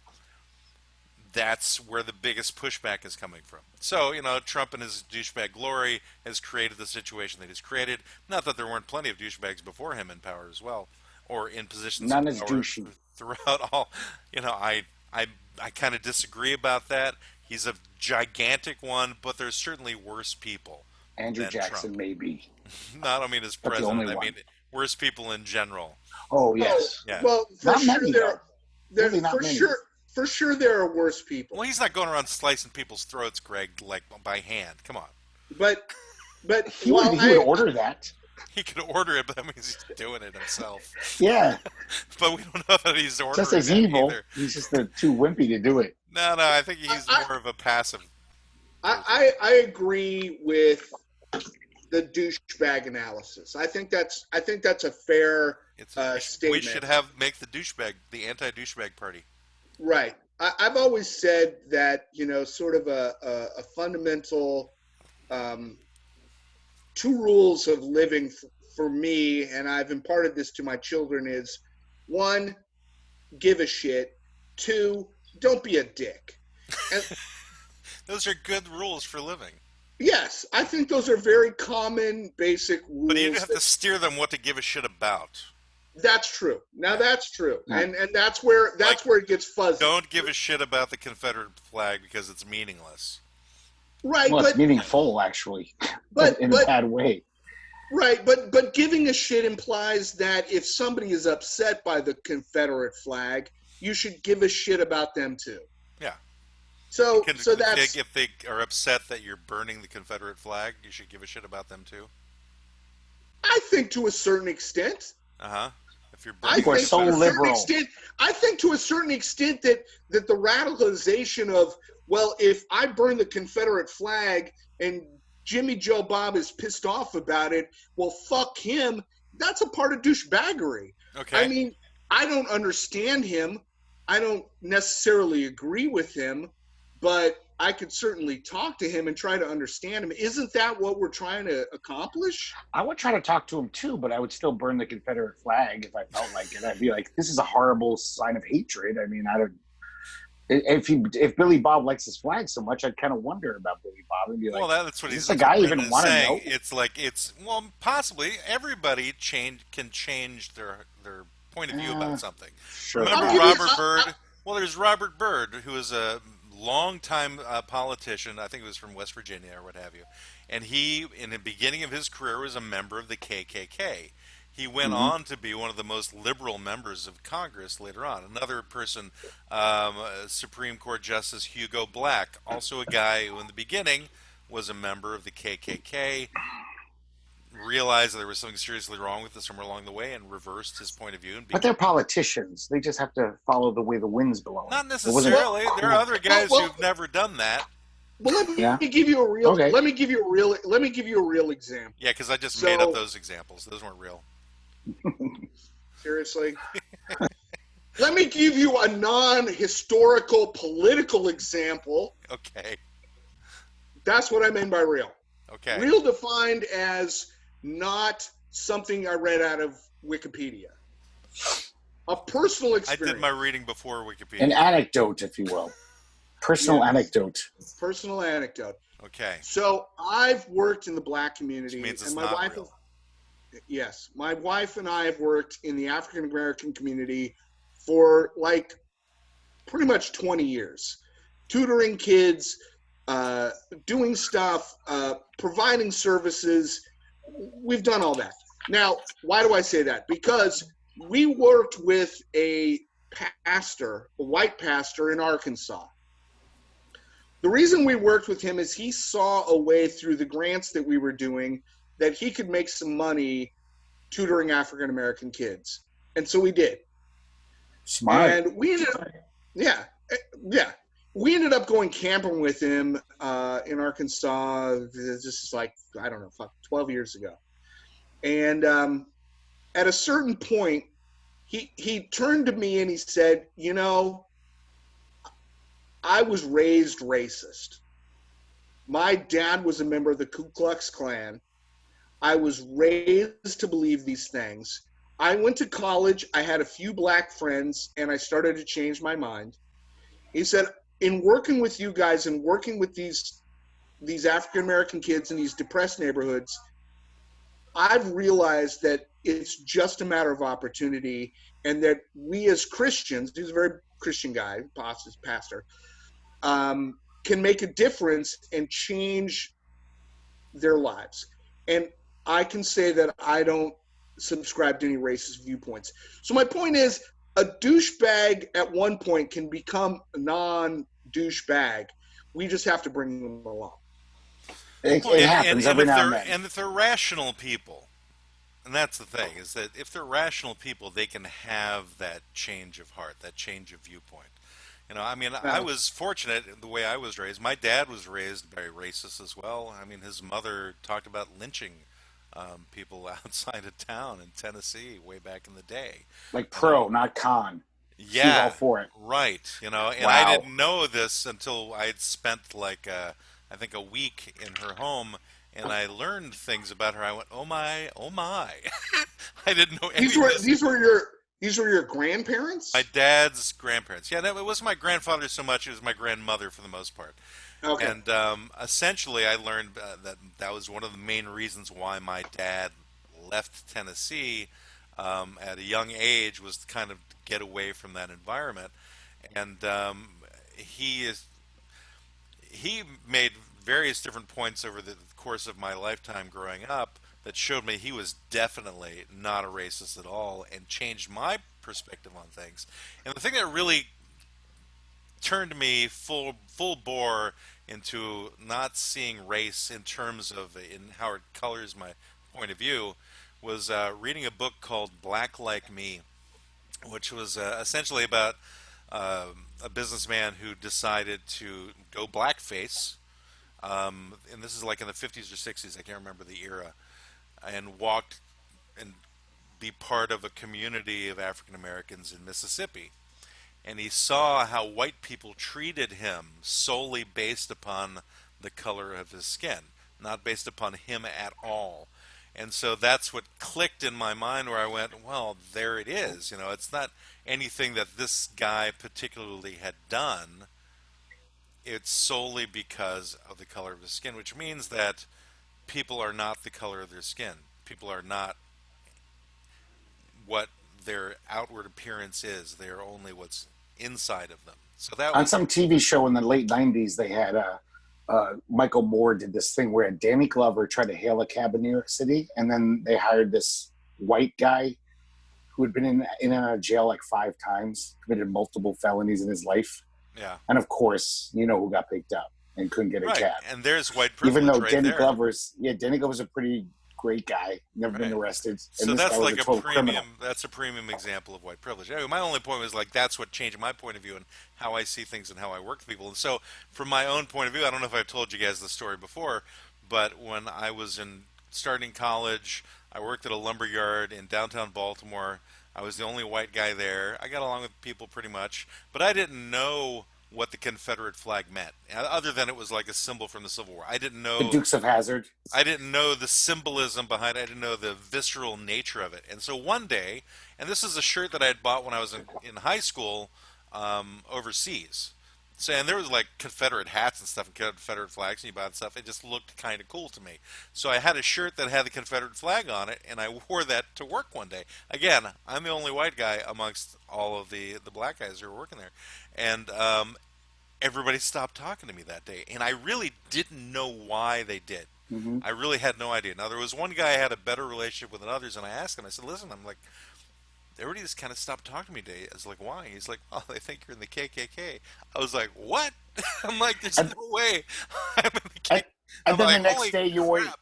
that's where the biggest pushback is coming from. So, Trump in his douchebag glory has created the situation that he's created. Not that there weren't plenty of douchebags before him in power as well, or in positions of None as power douchey. throughout all. I kind of disagree about that. He's a gigantic one, but there's certainly worse people Andrew than Jackson, Trump. maybe. No, I don't mean as But the president. only I one. mean worse people in general. Oh, Oh, yes. Yeah. well, for Not sure many, there, though. Really not for many. sure there are worse people. Well, he's not going around slicing people's throats, Greg, like by hand. Come on. But He while would order that. He could order it, but that means he's doing it himself. Yeah. But we don't know that he's ordering Just as it evil. either. He's just too wimpy to do it. No, I think he's more of a passive. I agree with the douchebag analysis. I think that's a fair statement. We should make the douchebag the anti-douchebag party. Right. I've always said that, sort of a fundamental two rules of living for me, and I've imparted this to my children, is one, give a shit. Two, don't be a dick. And Those are good rules for living. yes, I think those are very common, basic rules. But you have to steer them what to give a shit about. That's true. Now that's true, Yeah. and that's where it gets fuzzy. Don't give a shit about the Confederate flag because it's meaningless. Right, Well, but it's meaningful, actually, but in a bad way. right, but giving a shit implies that if somebody is upset by the Confederate flag, you should give a shit about them too. Yeah. So that's If they are upset that you're burning the Confederate flag, you should give a shit about them too. I think to a certain extent. If you're I burning People are think so to a certain liberal. extent, I think to a certain extent that the radicalization of, well, if I burn the Confederate flag and Jimmy Joe Bob is pissed off about it, well, fuck him. That's a part of douchebaggery. Okay. I mean, I don't understand him. I don't necessarily agree with him, but I could certainly talk to him and try to understand him. Isn't that what we're trying to accomplish? I would try to talk to him too, but I would still burn the Confederate flag if I felt like it. I'd be like, "This is a horrible sign of hatred." I mean, I don't. If Billy Bob likes his flag so much, I'd kind of wonder about Billy Bob and be like, Well, that's what "Is he's this a guy Brendan even is want to saying. know?" It's possibly everybody can change their point of view about something. Sure. Remember I'll give you- Robert Byrd? Well, there's Robert Byrd, who is a longtime politician. I think it was from West Virginia or what have you. And he, in the beginning of his career, was a member of the KKK. He went on to be one of the most liberal members of Congress later on. Another person, Supreme Court Justice Hugo Black, also a guy who in the beginning was a member of the KKK, realized that there was something seriously wrong with this somewhere along the way and reversed his point of view. And But they're politicians. They just have to follow the way the wind's blowing. not It wasn't- necessarily. There are other guys Well- who've never done that. Well, let me Yeah. give you a real. Okay. Let me give you a real example. Yeah, because I just So- made up those examples. Those weren't real. Seriously. Let me give you a non-historical political example. Okay. That's what I mean by real. Okay. Real defined as not something I read out of Wikipedia. A personal I experience. did my reading before Wikipedia. An anecdote, if you will. Personal Yes. anecdote. Personal anecdote. Okay. So I've worked in the black community, Which means it's and my not wife. real. Yes, my wife and I have worked in the African American community for like pretty much 20 years, tutoring kids, doing stuff, providing services. We've done all that. Now, why do I say that? Because we worked with a pastor, a white pastor in Arkansas. The reason we worked with him is he saw a way through the grants that we were doing that he could make some money tutoring African American kids. And so we did. Smart. And we ended up, yeah. We ended up going camping with him in Arkansas. This is like, I don't know, 12 years ago. And at a certain point, he turned to me and he said, I was raised racist. My dad was a member of the Ku Klux Klan. I was raised to believe these things. I went to college. I had a few black friends, and I started to change my mind. He said, in working with you guys and working with these African American kids in these depressed neighborhoods, I've realized that it's just a matter of opportunity, and that we as Christians, he's a very Christian guy, pastor, can make a difference and change their lives. And I can say that I don't subscribe to any racist viewpoints. So my point is, a douchebag at one point can become a non-douchebag. We just have to bring them along. Well, It happens every now and then. and if they're rational people, and that's the thing, is that if they're rational people, they can have that change of heart, that change of viewpoint. I mean, I Now, was fortunate in the way I was raised. My dad was raised very racist as well. I mean, his mother talked about lynching people outside of town in Tennessee way back in the day. Like You know, pro, not con. She's all yeah, for it. right. And I Wow. didn't know this until I had spent like I think a week in her home, and I learned things about her. I went, oh my, oh my. I didn't know any these of were this. these were your My grandparents? dad's grandparents. Yeah, it wasn't my grandfather so much; it was my grandmother for the most part. Okay. And essentially, I learned that that was one of the main reasons why my dad left Tennessee at a young age, was to kind of get away from that environment. And he is he made various different points over the course of my lifetime growing up that showed me he was definitely not a racist at all, and changed my perspective on things. And the thing that really turned me full bore into not seeing race in terms of in how it colors my point of view was reading a book called Black Like Me, which was essentially about a businessman who decided to go blackface, and this is like in the 50s or 60s, I can't remember the era, and walked and be part of a community of African Americans in Mississippi. And he saw how white people treated him solely based upon the color of his skin, not based upon him at all. And so that's what clicked in my mind, where I went, well, there it is. It's not anything that this guy particularly had done. It's solely because of the color of his skin, which means that people are not the color of their skin. People are not what their outward appearance is. They are only what's inside of them. So that On was, some TV show in the late '90s, they had Michael Moore did this thing where Danny Glover tried to hail a cab in New York City, and then they hired this white guy who had been in and out of jail like 5 times, committed multiple felonies in his life, yeah, and of course, you know who got picked up and couldn't get a right. cab. And there's white Even privilege though right there. Danny Glover's a pretty great guy, never been Right. arrested, and So this guy that's was a like a total criminal. premium. That's a premium example of white privilege. Anyway, my only point was like that's what changed my point of view and how I see things and how I work with people. And so, from my own point of view, I don't know if I've told you guys the story before, but when I was in starting college, I worked at a lumber yard in downtown Baltimore. I was the only white guy there. I got along with people pretty much, but I didn't know what the Confederate flag meant, other than it was like a symbol from the Civil War. The Dukes of Hazzard. I didn't know the symbolism behind it. I didn't know the visceral nature of it. And so one day, and this is a shirt that I had bought when I was in high school overseas. So, and there was like Confederate hats and stuff and Confederate flags, and you buy that stuff. It just looked kind of cool to me. So I had a shirt that had the Confederate flag on it, and I wore that to work one day. Again, I'm the only white guy amongst all of the black guys who were working there. And everybody stopped talking to me that day, and I really didn't know why they did. Mm-hmm. I really had no idea. Now there was one guy I had a better relationship with than others, and I asked him. I said, "Listen, I'm like, everybody just kind of stopped talking to me today." I was like, "Why?" He's like, "Oh, they think you're in the KKK." I was like, "What?" I'm like, "There's And, no way I'm in the and, KKK." and I'm then like, "Holy crap!"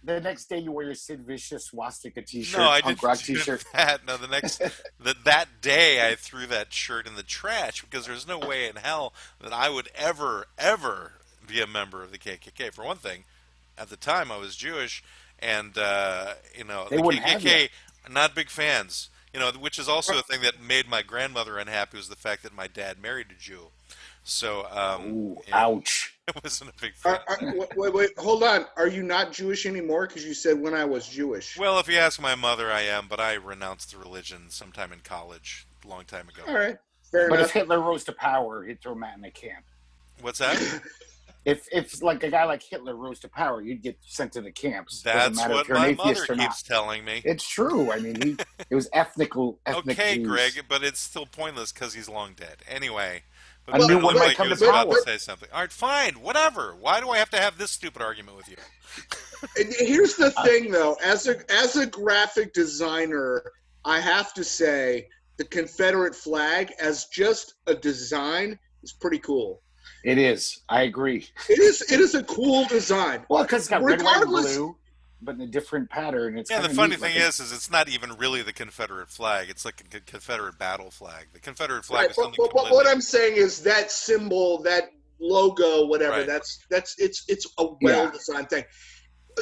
the next day you wore your Sid Vicious swastika No, T-shirt, I punk didn't rock do T-shirt. that. No, that day I threw that shirt in the trash because there's no way in hell that I would ever be a member of the KKK. For one thing, at the time I was Jewish, and They the wouldn't have you. KKK not big fans. which is also a thing that made my grandmother unhappy was the fact that my dad married a Jew. So, Ooh, you know, ouch. it wasn't a big fan. Wait, hold on. Are you not Jewish anymore? Because you said when I was Jewish. Well, if you ask my mother, I am, but I renounced the religion sometime in college, a long time ago. All right, Yeah. fair But if enough. Hitler rose to power, he'd throw Matt in a camp. What's that? If like a guy like Hitler rose to power, you'd get sent to the camps. Doesn't That's matter if what you're an my mother atheist or not. keeps telling me. It's true. I mean, it was ethnic Okay, Jews. Greg, but it's still pointless because he's long dead. Anyway, but A Well, new apparently one might Mike come to was about to power. say something. All right, fine, whatever. Why do I have to have this stupid argument with you? And here's the thing, though. As a graphic designer, I have to say the Confederate flag as just a design is pretty cool. It is. I agree. It is a cool design. Well, because it's got red, white, and Regardless, blue, but in a different pattern. It's Yeah, the kinda funny neat thing looking. is it's not even really the Confederate flag. It's like a Confederate battle flag. The Confederate flag right, is but, something but completely. what I'm saying is that symbol, that logo, whatever. Right. It's a well-designed thing.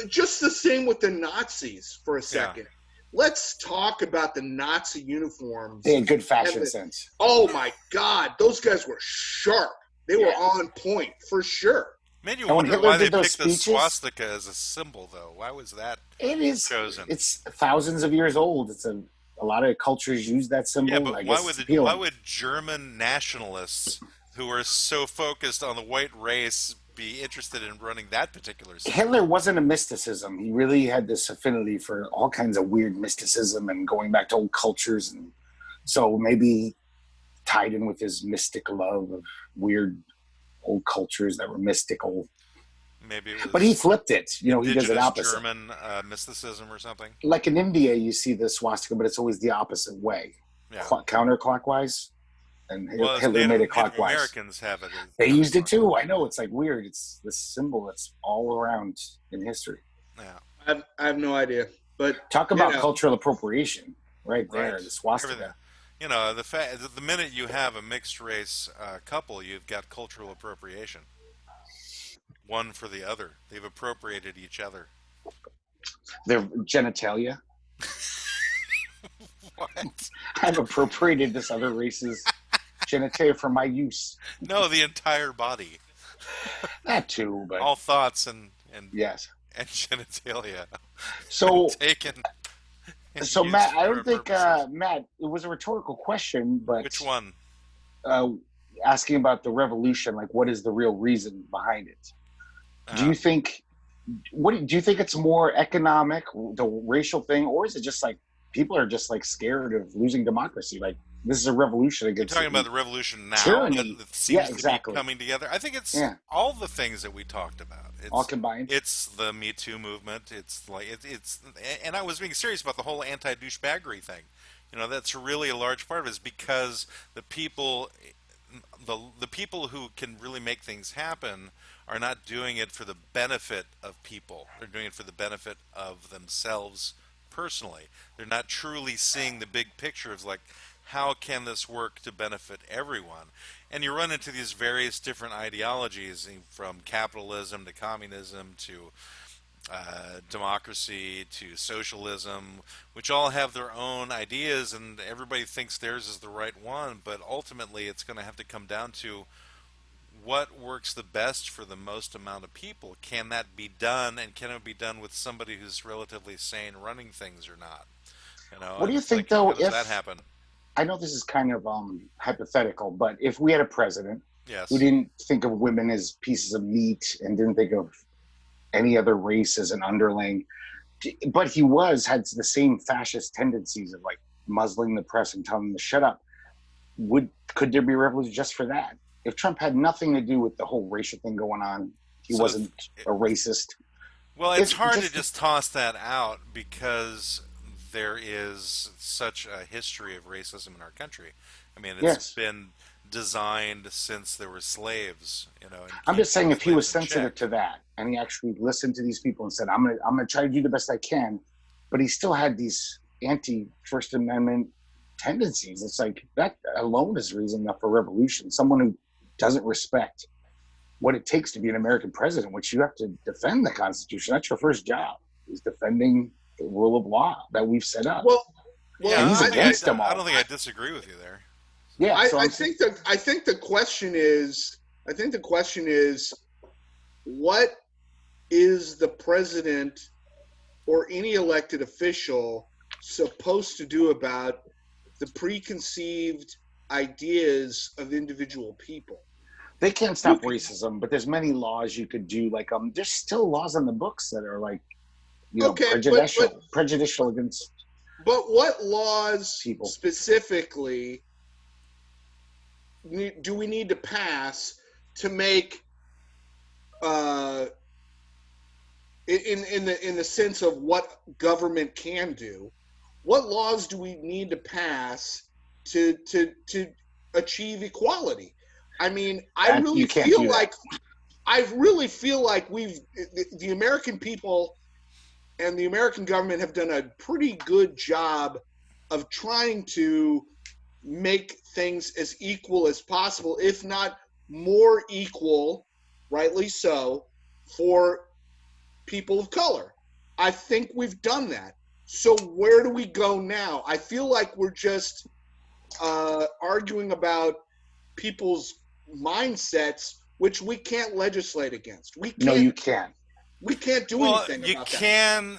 Just the same with the Nazis for a second. Let's talk about the Nazi uniforms. They had good fashion And sense. Oh my God, those guys were sharp. They were on point for sure. Made you And when wonder Hitler why they did those picked the speeches, swastika as a symbol, though. Why was that it is. chosen? It's thousands of years old. It's a lot of cultures use that symbol. Yeah, but I why guess would it's appealing. why would German nationalists who are so focused on the white race be interested in running that particular system? Hitler wasn't a mysticism. He really had this affinity for all kinds of weird mysticism and going back to old cultures, and so maybe tied in with his mystic love of weird old cultures that were mystical. Maybe it was But he flipped it. He does it indigenous opposite. German mysticism or something. Like in India, you see the swastika, but it's always the opposite way, Yeah. counterclockwise. And Well, as Hitler made it Native clockwise. Americans have it. They used it too. I know, it's like weird. It's this symbol that's all around in history. Yeah. I have no idea, but Talk about cultural appropriation, right there. Right. The swastika. Everything. The minute you have a mixed race couple, you've got cultural appropriation. One for the other. They've appropriated each other. Their genitalia. What? I've appropriated this other race's genitalia for my use. No, the entire body. That too, but All thoughts and yes. and genitalia So, taken. and so used Matt, for I our don't think purposes. Matt. It was a rhetorical question, but Which one? Asking about the revolution, like what is the real reason behind it? Do Uh, you think? Do you think it's more economic, the racial thing, or is it just like people are just like scared of losing democracy? Like this is a revolution You're against talking about the revolution now tyranny. that seems to exactly. be coming together. I think it's Yeah. all the things that we talked about. It's all combined. It's the Me Too movement. It's like it's and I was being serious about the whole anti-douchebaggery thing. That's really a large part of it is because the people who can really make things happen are not doing it for the benefit of people. They're doing it for the benefit of themselves personally. They're not truly seeing the big picture of like how can this work to benefit everyone. And you run into these various different ideologies from capitalism to communism to democracy to socialism, which all have their own ideas, and everybody thinks theirs is the right one. But ultimately, it's going to have to come down to what works the best for the most amount of people. Can that be done, and can it be done with somebody who's relatively sane running things or not? What do you it's think, like, though, how does if that happen? I know this is kind of hypothetical, but if we had a president Yes. who didn't think of women as pieces of meat and didn't think of any other race as an underling, but he had the same fascist tendencies of like muzzling the press and telling them to shut up, could there be a revolution just for that? If Trump had nothing to do with the whole racial thing going on, he So wasn't a racist. Well, it's If hard to just- just toss that out because there is such a history of racism in our country. I mean, it's Yes. been designed since there were slaves. And I'm just saying, keeping if he was slaves in sensitive check. to that and he actually listened to these people and said, I'm gonna try to do the best I can, but he still had these anti-First Amendment tendencies. It's like that alone is reason enough for revolution. Someone who doesn't respect what it takes to be an American president, which you have to defend the Constitution. That's your first job, is defending the rule of law that we've set up. well, Yeah, and Well, he's against them I all. don't think I disagree with you there. Yeah, so I I'm think that I think the question is what is the president or any elected official supposed to do about the preconceived ideas of individual people? they can't You, stop racism, but there's many laws you could do. Like there's still laws on the books that are like okay, prejudicial against but what laws people. specifically do we need to pass to make uh, in the sense of what government can do? What laws do we need to pass to achieve equality? I mean, That you can't do that. I really feel like the American people and the American government have done a pretty good job of trying to make things as equal as possible, if not more equal, rightly so, for people of color. I think we've done that. So where do we go now? I feel like we're just arguing about people's mindsets, which we can't legislate against. No, you can't. We can't do Well, anything you about that. can,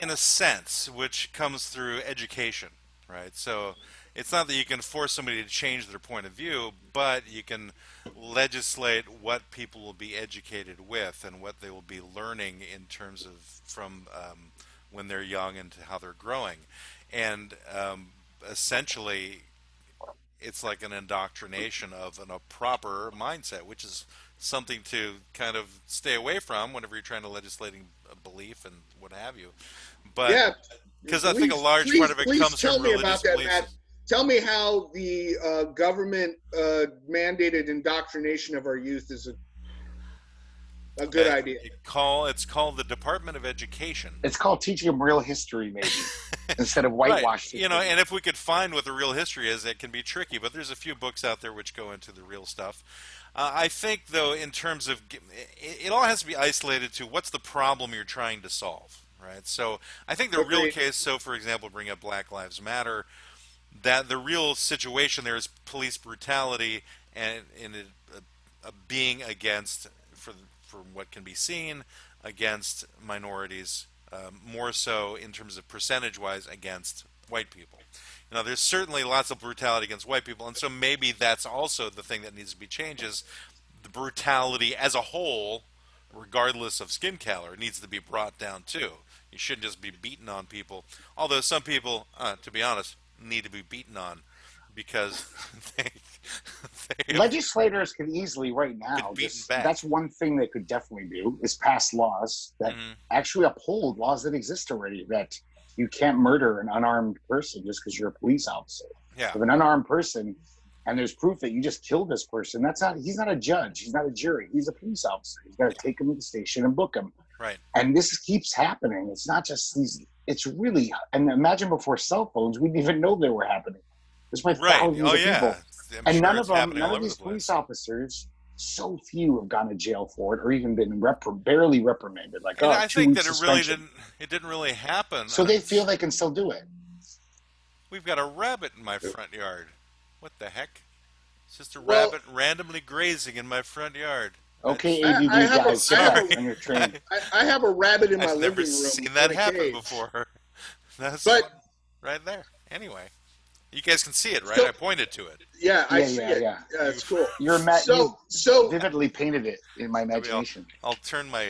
in a sense, which comes through education, right? So it's not that you can force somebody to change their point of view, but you can legislate what people will be educated with and what they will be learning in terms of from when they're young and to how they're growing. And essentially, it's like an indoctrination of a proper mindset, which is something to kind of stay away from whenever you're trying to legislating a belief and what have you. But Yeah, because I think a large part of it please comes tell from me about religious that, beliefs. Matt. Tell me how the government mandated indoctrination of our youth is a good idea. It's called the Department of Education. It's called teaching them real history, maybe, instead of Right. whitewashed You know, history. and if we could find what the real history is, it can be tricky. But there's a few books out there which go into the real stuff. I think, though, in terms of it all has to be isolated to what's the problem you're trying to solve, right? So I think the real Agreed. case. So, for example, bring up Black Lives Matter. That the real situation there is police brutality and a being against for what can be seen against minorities, more so in terms of percentage wise against white people. Now, there's certainly lots of brutality against white people, and so maybe that's also the thing that needs to be changed is the brutality as a whole, regardless of skin color, needs to be brought down too. You shouldn't just be beaten on people. Although some people, to be honest, need to be beaten on because they, they have Legislators can easily right been now beaten just back. that's one thing they could definitely do is pass laws that Mhm. actually uphold laws that exist already, that you can't murder an unarmed person just because you're a police officer. Yeah, If an unarmed person and there's proof that you just killed this person, he's not a judge, he's not a jury, he's a police officer. He's got to take him to the station and book him. right. And this keeps happening. It's not just these, it's really, and imagine before cell phones, we didn't even know they were happening. There's by Right. thousands Oh of people. yeah. I'm And sure none of it's them, happening none all of over these the police place. officers, so few have gone to jail for it or even been barely reprimanded. Like, And oh, I two think weeks that it really suspension. didn't really happen. So they feel they can still do it. We've got a rabbit in my front yard. What the heck? It's just a Well, rabbit randomly grazing in my front yard. Okay, That's, I ADD have a guys, get I have back a on your train. I have a rabbit in my I've never living room seen that in a happen cage. before. That's But one right there. Anyway, you guys can see it, right? so I pointed to it. yeah, I Yeah, see yeah, it. yeah. Yeah, it's cool. You So vividly painted it in my Maybe imagination. I'll turn my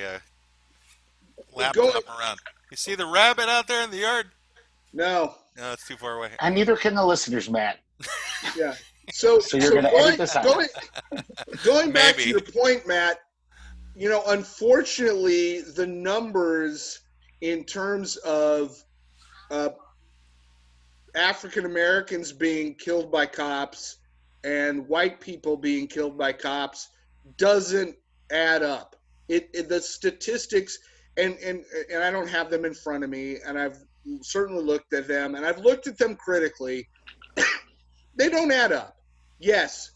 going laptop around. You see the rabbit out there in the yard? no, No, it's too far away. And neither can the listeners, Matt. yeah. So So you're going to edit this out. Going back to Maybe. your point, Matt. You know, unfortunately, the numbers in terms of African Americans being killed by cops and white people being killed by cops doesn't add up. The statistics and I don't have them in front of me, and I've certainly looked at them, and I've looked at them critically. They don't add up. Yes,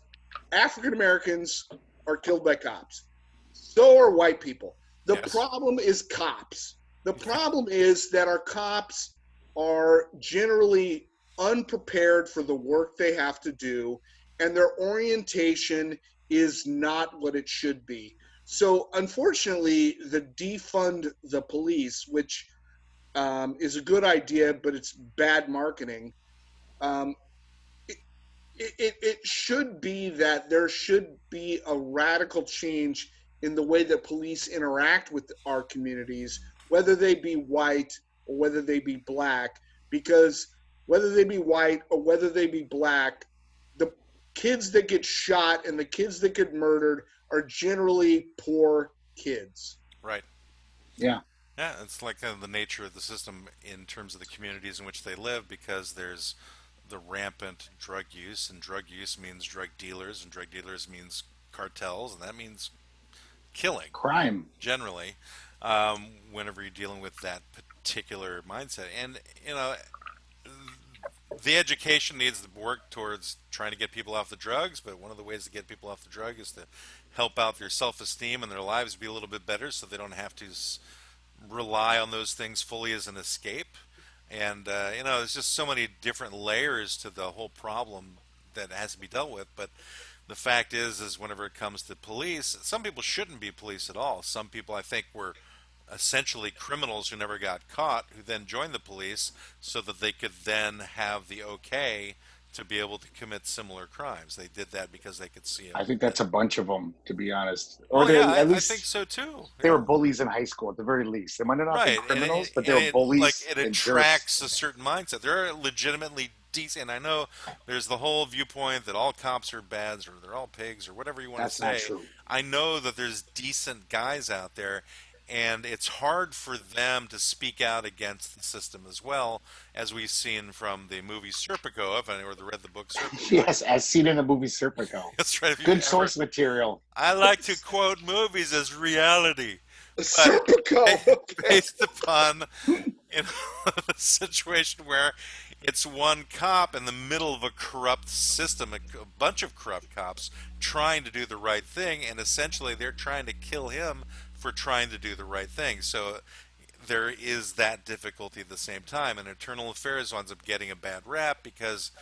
African Americans are killed by cops. So are white people. The Yes. problem is cops. The problem is that our cops are generally unprepared for the work they have to do, and their orientation is not what it should be. So, unfortunately, the defund the police, which is a good idea, but it's bad marketing. Um, it should be that there should be a radical change in the way that police interact with our communities, whether they be white or whether they be black, because whether they be white or whether they be black, the kids that get shot and the kids that get murdered are generally poor kids. Right. Yeah. Yeah, it's like kind of the nature of the system in terms of the communities in which they live, because there's the rampant drug use, and drug use means drug dealers, and drug dealers means cartels, and that means killing Crime. generally. Whenever you're dealing with that particular mindset, and you know, the education needs to work towards trying to get people off the drugs, but one of the ways to get people off the drug is to help out their self-esteem and their lives be a little bit better, so they don't have to rely on those things fully as an escape. And you know, there's just so many different layers to the whole problem that has to be dealt with. But the fact is whenever it comes to police, some people shouldn't be police at all. Some people, I think, were essentially criminals who never got caught, who then joined the police so that they could then have the okay to be able to commit similar crimes. They did that because they could see I it. think that's a bunch of them, to be honest. Or Well, yeah, they at I think least so too. they were Yeah. bullies in high school at the very least. They might have not been Right, criminals, but they and were it like bullies it and jerks. attracts a certain mindset. There are legitimately decent. And I know there's the whole viewpoint that all cops are bads or they're all pigs or whatever you want to That's not say. true. I know that there's decent guys out there, and it's hard for them to speak out against the system as well, as we've seen from the movie Serpico. If anyone read the book Serpico, Yes, as seen in the movie Serpico. that's right. If you've Good ever, source material. I like to quote movies as reality, but Serpico. Okay. based upon in a situation where it's one cop in the middle of a corrupt system, a bunch of corrupt cops trying to do the right thing, and essentially they're trying to kill him for trying to do the right thing. So there is that difficulty at the same time, and Internal Affairs winds up getting a bad rap because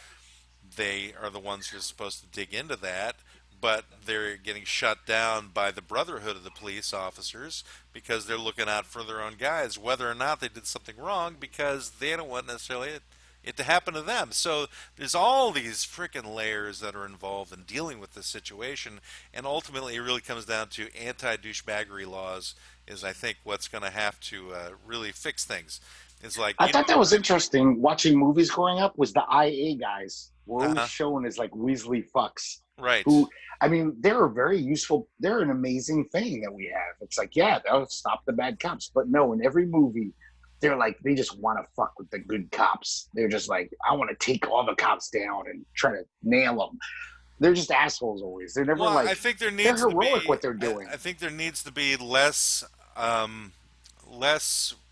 they are the ones who are supposed to dig into that, but they're getting shut down by the brotherhood of the police officers because they're looking out for their own guys, whether or not they did something wrong, because they don't want necessarily it to happen to them. So there's all these freaking layers that are involved in dealing with this situation, and ultimately it really comes down to anti-douchebaggery laws is, I think, what's going to have to really fix things. It's like, I you know, thought that was interesting. Watching movies growing up was the IA guys were always uh-huh, shown as like Weasley fucks. right. Who, I mean, they're very useful. They're an amazing thing that we have. It's like, yeah, they'll stop the bad cops, but no, in every movie, they're like they just want to fuck with the good cops. They're just like, I want to take all the cops down and try to nail them. They're just assholes always. They're never Well, I like think there they're needs to heroic be. what they're doing. I think there needs to be less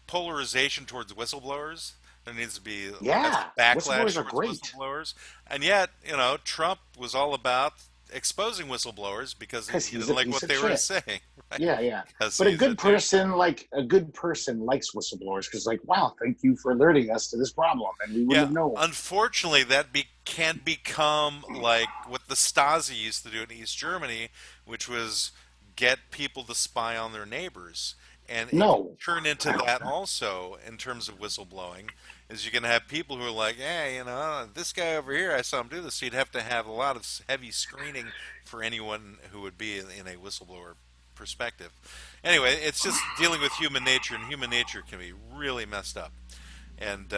polarization towards whistleblowers. There needs to be less Yeah, backlash whistleblowers are towards great whistleblowers. And yet, you know, Trump was all about exposing whistleblowers because because he he's didn't a like piece what of they were shit. saying, right? Yeah, yeah. Because But he's a douche. a good person likes whistleblowers because, like, wow, thank you for alerting us to this problem, and we wouldn't Yeah, have known. unfortunately, can become like what the Stasi used to do in East Germany, which was get people to spy on their neighbors, and it can No, turn into that also in terms of whistleblowing. Is you can have people who are like, hey, you know, this guy over here, I saw him do this. So you'd have to have a lot of heavy screening for anyone who would be in a whistleblower perspective. Anyway, it's just dealing with human nature, and human nature can be really messed up, and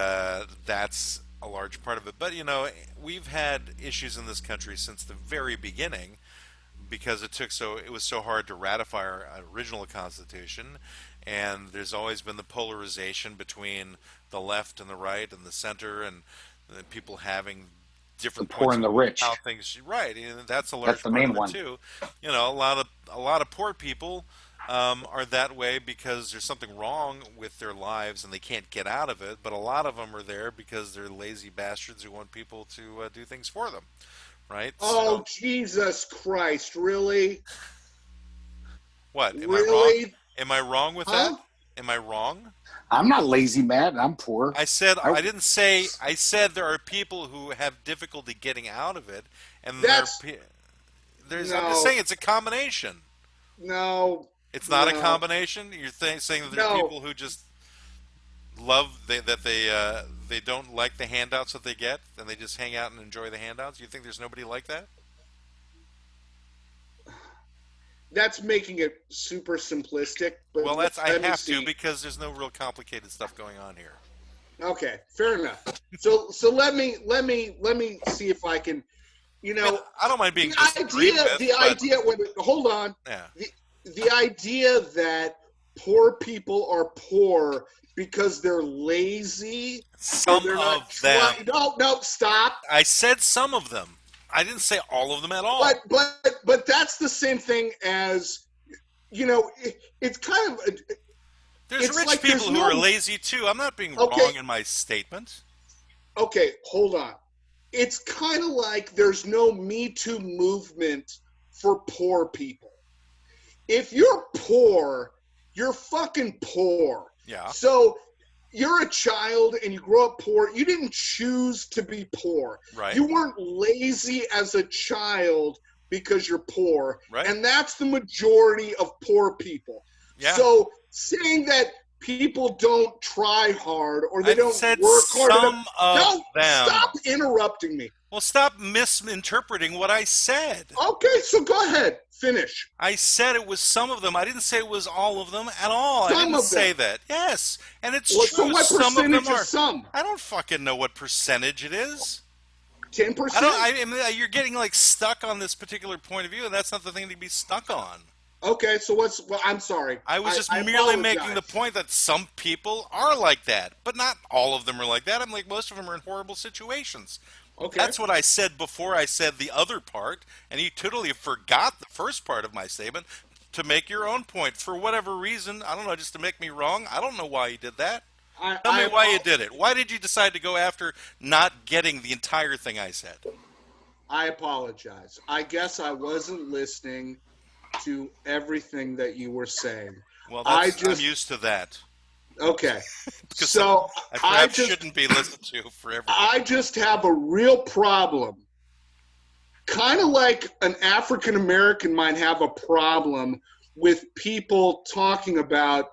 that's a large part of it. But you know, we've had issues in this country since the very beginning because it was so hard to ratify our original constitution, and there's always been the polarization between the left and the right and the center, and people having the different poor points of and the view of how rich. things right, and that's a That's large the part of main it one. too. You know, a lot of poor people are that way because there's something wrong with their lives and they can't get out of it. But a lot of them are there because they're lazy bastards who want people to do things for them, right? Oh, So Jesus Christ. Really? what? Am I wrong? Really? Am I wrong with that? Huh? Am I wrong? I'm not lazy, Matt. I'm poor. I, I didn't say, I said there are people who have difficulty getting out of it, and That's I'm just saying no, it's a combination. no, It's not a no, combination. You're saying that there are no. people who just that they don't like the handouts that they get, and they just hang out and enjoy the handouts. You think there's nobody like that? That's making it super simplistic. But Well, that's I let me have to see. because there's no real complicated stuff going on here. Okay, fair enough. So let me see if I can. You I mean, know, I don't mind being disagreed with, the but idea. Hold on. yeah, The the idea that poor people are poor because they're lazy or some they're not of them. trying. No, no, stop. I said some of them. I didn't say all of them at But all. but but that's the same thing as it's kind of There's it's rich like people there's who are no lazy too. I'm not being okay wrong in my statement. okay hold on. It's kind of like there's no Me Too movement for poor people. If you're poor, you're fucking poor. Yeah, So you're a child and you grow up poor. You didn't choose to be poor. right, You weren't lazy as a child because you're poor. right. And that's the majority of poor people. Yeah, So saying that people don't try hard or they I don't said work hard enough. some of No, stop them. interrupting me. Well, stop misinterpreting what I said. Okay, so go ahead. Finish. I said it was some of them. I didn't say it was all of them at all. I Some didn't of say them. that. Yes, and it's Well, so true. what Some of them percentage are. is some? I don't fucking know what percentage it is. 10%? I mean, you're getting like stuck on this particular point of view, and that's not the thing to be stuck on. Okay, so well, I'm sorry. I was just I merely making the apologize. point that some people are like that, but not all of them are like that. I'm like, most of them are in horrible situations. Okay. That's what I said before I said the other part, and you totally forgot the first part of my statement to make your own point for whatever reason. I don't know, just to make me wrong. I don't know why you did that. I, Tell me I, why you apo- did it. Why did you decide to go after not getting the entire thing I said? I apologize. I guess I wasn't listening to everything that you were saying. Well, I I'm just, used to that okay. because So I I perhaps just, shouldn't be listened to for everything. I just have a real problem. Kind of like an African American might have a problem with people talking about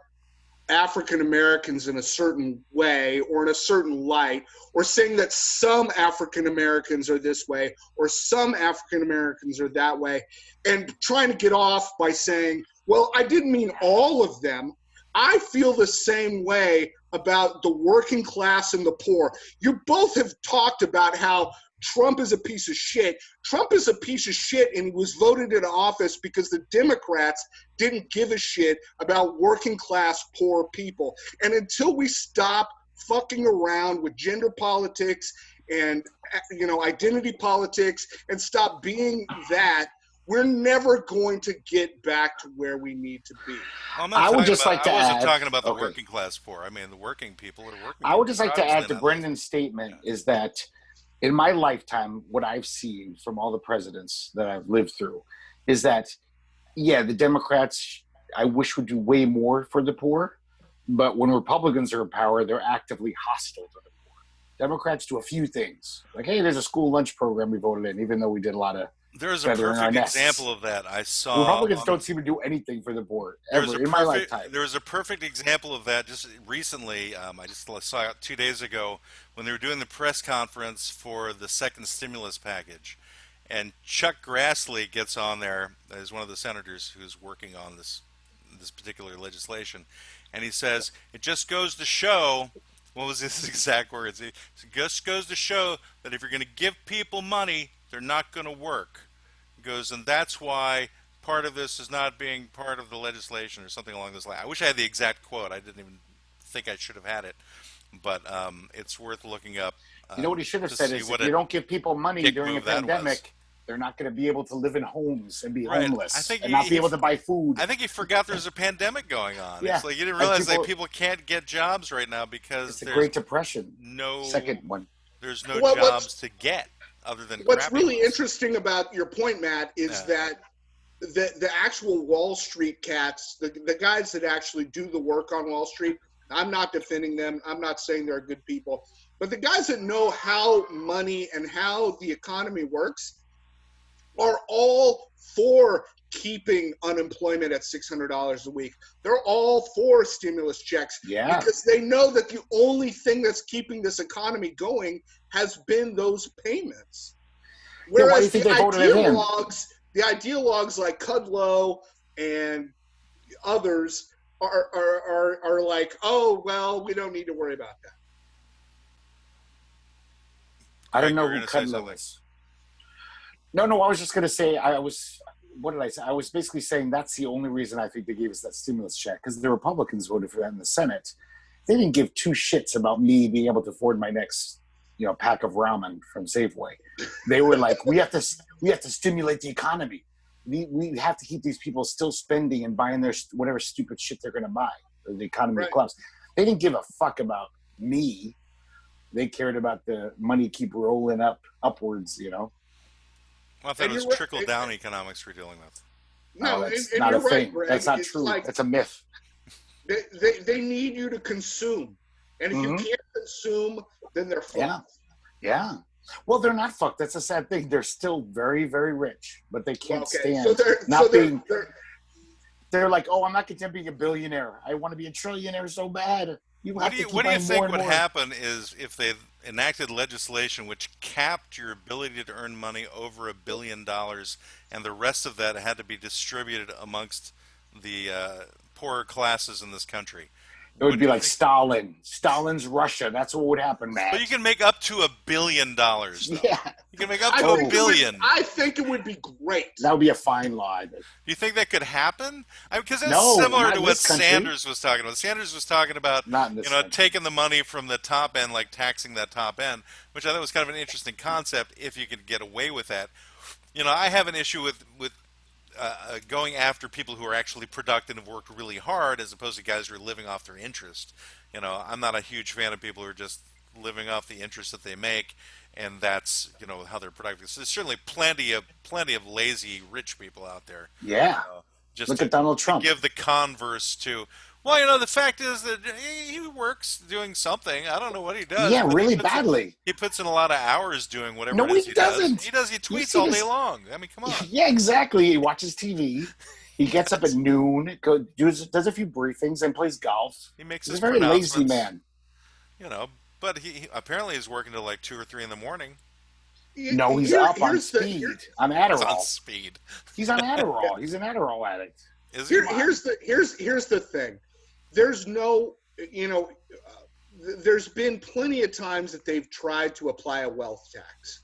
African Americans in a certain way or in a certain light, or saying that some African Americans are this way or some African Americans are that way, and trying to get off by saying, well, I didn't mean all of them. I feel the same way about the working class and the poor. You both have talked about how Trump is a piece of shit. Trump is a piece of shit, and he was voted into office because the Democrats didn't give a shit about working class poor people. And until we stop fucking around with gender politics and identity politics and stop being that, we're never going to get back to where we need to be. Well, I'm not I would talking just about. like I to wasn't add. talking about the Okay. working class poor. I mean, the working people are working I would people. just They're like to obviously add to not lazy. Brendan's statement Yeah. is that in my lifetime, what I've seen from all the presidents that I've lived through is that, yeah, the Democrats, I wish would do way more for the poor. But when Republicans are in power, they're actively hostile to the poor. Democrats do a few things. Like, hey, there's a school lunch program we voted in, even though we did a lot of There's a feathering our perfect nests. example of that I The saw Republicans on the. don't seem to do anything for the poor, There's ever, a in my perfect. lifetime. There was a perfect example of that just recently. I just saw it 2 days ago when they were doing the press conference for the second stimulus package, and Chuck Grassley gets on there as one of the senators who's working on this particular legislation, and he says it just goes to show. What was his exact words? It just goes to show that if you're going to give people money, they're not going to work. He goes, and that's why part of this is not being part of the legislation or something along those lines. I wish I had the exact quote. I didn't even think I should have had it, but it's worth looking up You know what he should have to said see is what if you a don't give people money dick during a move that was. pandemic, they're not going to be able to live in homes and be Right. I homeless think and not be able to buy food. I think he forgot there's a pandemic going on. Yeah. It's like you didn't Like realize that people can't get jobs right now because it's the there's Great Depression, no second one. there's no Well, jobs to get other than what's crappy really ones. interesting about your point, Matt, is Yeah. that the actual Wall Street cats, the guys that actually do the work on Wall Street, I'm not defending them. I'm not saying they're good people. But the guys that know how money and how the economy works are all for keeping unemployment at $600 a week. They're all for stimulus checks Yeah. because they know that the only thing that's keeping this economy going has been those payments. Yeah, why do you Whereas think they voted him in? the ideologues like Kudlow and others are like, oh, well, we don't need to worry about that. I don't Greg, you know were who going to say Kudlow something. is. No, I was just going to say, what did I say? I was basically saying that's the only reason I think they gave us that stimulus check, because the Republicans voted for that in the Senate. They didn't give two shits about me being able to afford my next, pack of ramen from Safeway. They were like, we have to stimulate the economy. We have to keep these people still spending and buying their whatever stupid shit they're going to buy. Or the economy Right. collapse. They didn't give a fuck about me. They cared about the money keep rolling upwards. Well, I thought it was trickle down economics we're dealing with. No, that's and not you're a thing. right, Greg. That's not It's true. like That's a myth. they need you to consume. And if you can't consume, then they're fucked. Yeah. Well, they're not fucked. That's a sad thing. They're still very, very rich, but they can't stand being. They're like, oh, I'm not content being a billionaire. I want to be a trillionaire so bad. What do you think would happen is if they enacted legislation which capped your ability to earn money over $1 billion, and the rest of that had to be distributed amongst the poorer classes in this country? It would be like Stalin. Stalin's Russia. That's what would happen, Matt. But you can make up to $1 billion, though. Yeah. You can make up to $1 billion. I think it would be great. That would be a fine law. Do you think that could happen? Because that's similar to what Sanders was talking about. Sanders was talking about, taking the money from the top end, like taxing that top end, which I thought was kind of an interesting concept if you could get away with that. I have an issue with going after people who are actually productive and have worked really hard, as opposed to guys who are living off their interest. I'm not a huge fan of people who are just living off the interest that they make, and that's how they're productive. So there's certainly plenty of lazy rich people out there. Yeah. Just look at Donald Trump. To give the converse to. Well, the fact is that he works doing something. I don't know what he does. Yeah, really badly. He puts in a lot of hours doing whatever it is he doesn't. does. He tweets all day long. I mean, come on. Yeah, exactly. He watches TV. He gets up at noon, does a few briefings, and plays golf. He makes He's a very lazy man. But he apparently is working till like 2 or 3 in the morning. No, he's up on speed. On Adderall. He's on speed. He's on Adderall. He's an Adderall addict. Here's the thing. There's no, there's been plenty of times that they've tried to apply a wealth tax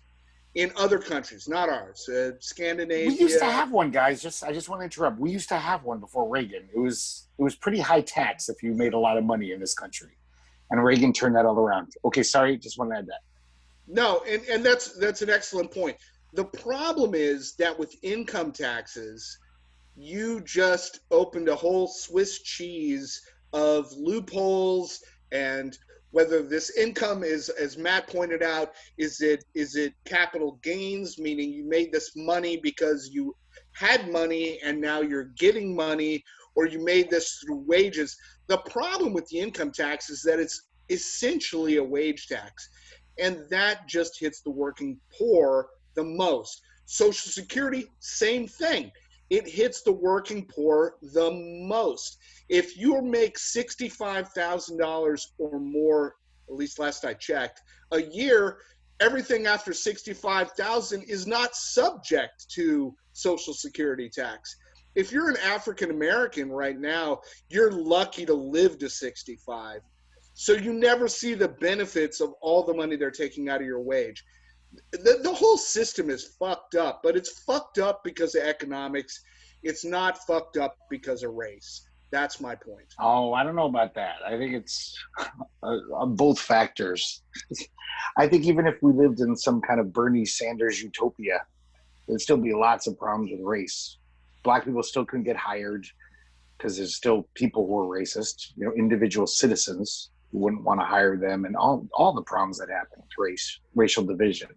in other countries, not ours. Scandinavia. We used to have one, guys. I just want to interrupt. We used to have one before Reagan. It was pretty high tax if you made a lot of money in this country, and Reagan turned that all around. Okay, sorry, just want to add that. No, and that's an excellent point. The problem is that with income taxes, you just opened a whole Swiss cheese of loopholes, and whether this income is, as Matt pointed out, is it capital gains, meaning you made this money because you had money and now you're getting money, or you made this through wages. The problem with the income tax is that it's essentially a wage tax, and that just hits the working poor the most. Social Security, same thing. It hits the working poor the most. If you make $65,000 or more, at least last I checked, a year, everything after $65,000 is not subject to Social Security tax. If you're an African American right now, you're lucky to live to 65. So you never see the benefits of all the money they're taking out of your wage. The whole system is fucked up, but it's fucked up because of economics. It's not fucked up because of race. That's my point. Oh, I don't know about that. I think it's both factors. I think even if we lived in some kind of Bernie Sanders utopia, there'd still be lots of problems with race. Black people still couldn't get hired because there's still people who are racist, individual citizens who wouldn't want to hire them, and all the problems that happen with racial division.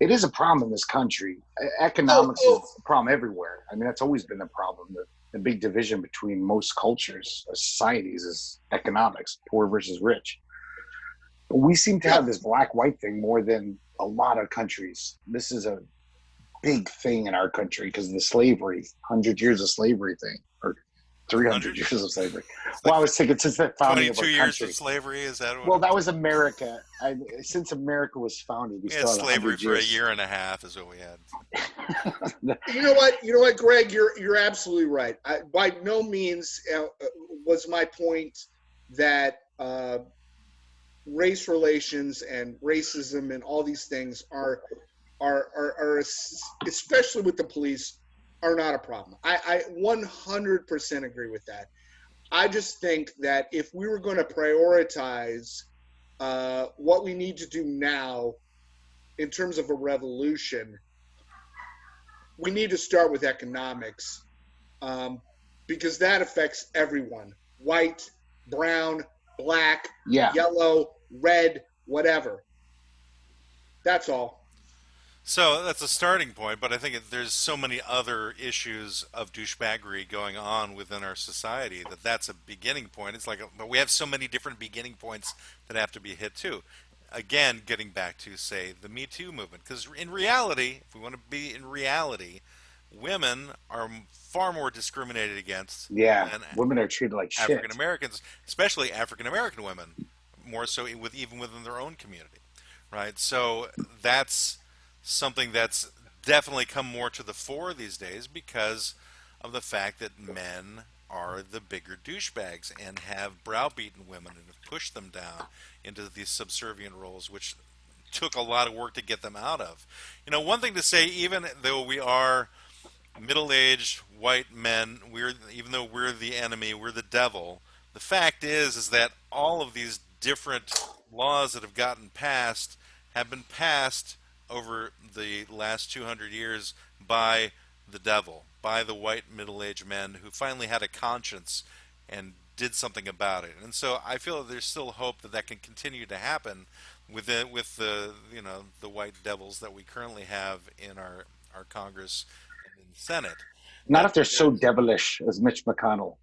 It is a problem in this country. Oh, Economics is oh, a problem everywhere. I mean, that's always been the problem. The big division between most cultures, societies, is economics, poor versus rich. But we seem to yeah. have this black-white thing more than a lot of countries. This is a big thing in our country because of the slavery, 100 years of slavery thing, or 300 100? years of slavery. It's Well, like I was thinking since the founding of 22 our years of country. slavery. Is that what Well, I'm? that was America. Since America was founded, we We had still had slavery 100 for a years. year and a half, is what we had. You know what? You know what, Greg? You're absolutely right. By no means was my point that race relations and racism and all these things are especially with the police are not a problem. I 100% agree with that. I just think that if we were going to prioritize what we need to do now in terms of a revolution, we need to start with economics, because that affects everyone: white, brown, black, Yeah. yellow, red, whatever. That's all. So that's a starting point, but I think there's so many other issues of douchebaggery going on within our society that that's a beginning point. It's like, but we have so many different beginning points that have to be hit too. Again, getting back to, say, the Me Too movement, because in reality, if we want to be in reality, women are far more discriminated against Yeah. than Women are treated like African shit. Americans, especially African American women, more so with even within their own community, right? So that's something that's definitely come more to the fore these days because of the fact that men are the bigger douchebags and have browbeaten women and have pushed them down into these subservient roles, which took a lot of work to get them out of. One thing to say, even though we are middle-aged white men, even though we're the enemy, we're the devil. The fact is that all of these different laws that have gotten passed have been passed over the last 200 years by the devil, by the white middle-aged men who finally had a conscience and did something about it. And so I feel that there's still hope that that can continue to happen with the white devils that we currently have in our Congress and in the Senate. Not That if they're so devilish as Mitch McConnell.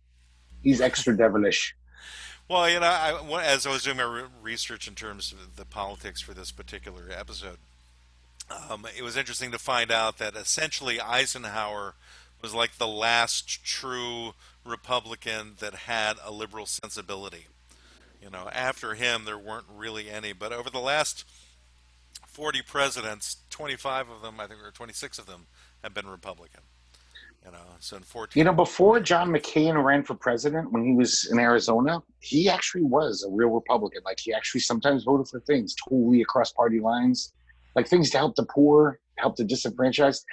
He's extra devilish. well, as I was doing my research in terms of the politics for this particular episode, it was interesting to find out that essentially Eisenhower was like the last true Republican that had a liberal sensibility. After him, there weren't really any. But over the last 40 presidents, 25 of them, I think, or 26 of them, have been Republican. So in 14. Before John McCain ran for president, when he was in Arizona, he actually was a real Republican. Like, he actually sometimes voted for things totally across party lines, like things to help the poor, help the disenfranchised.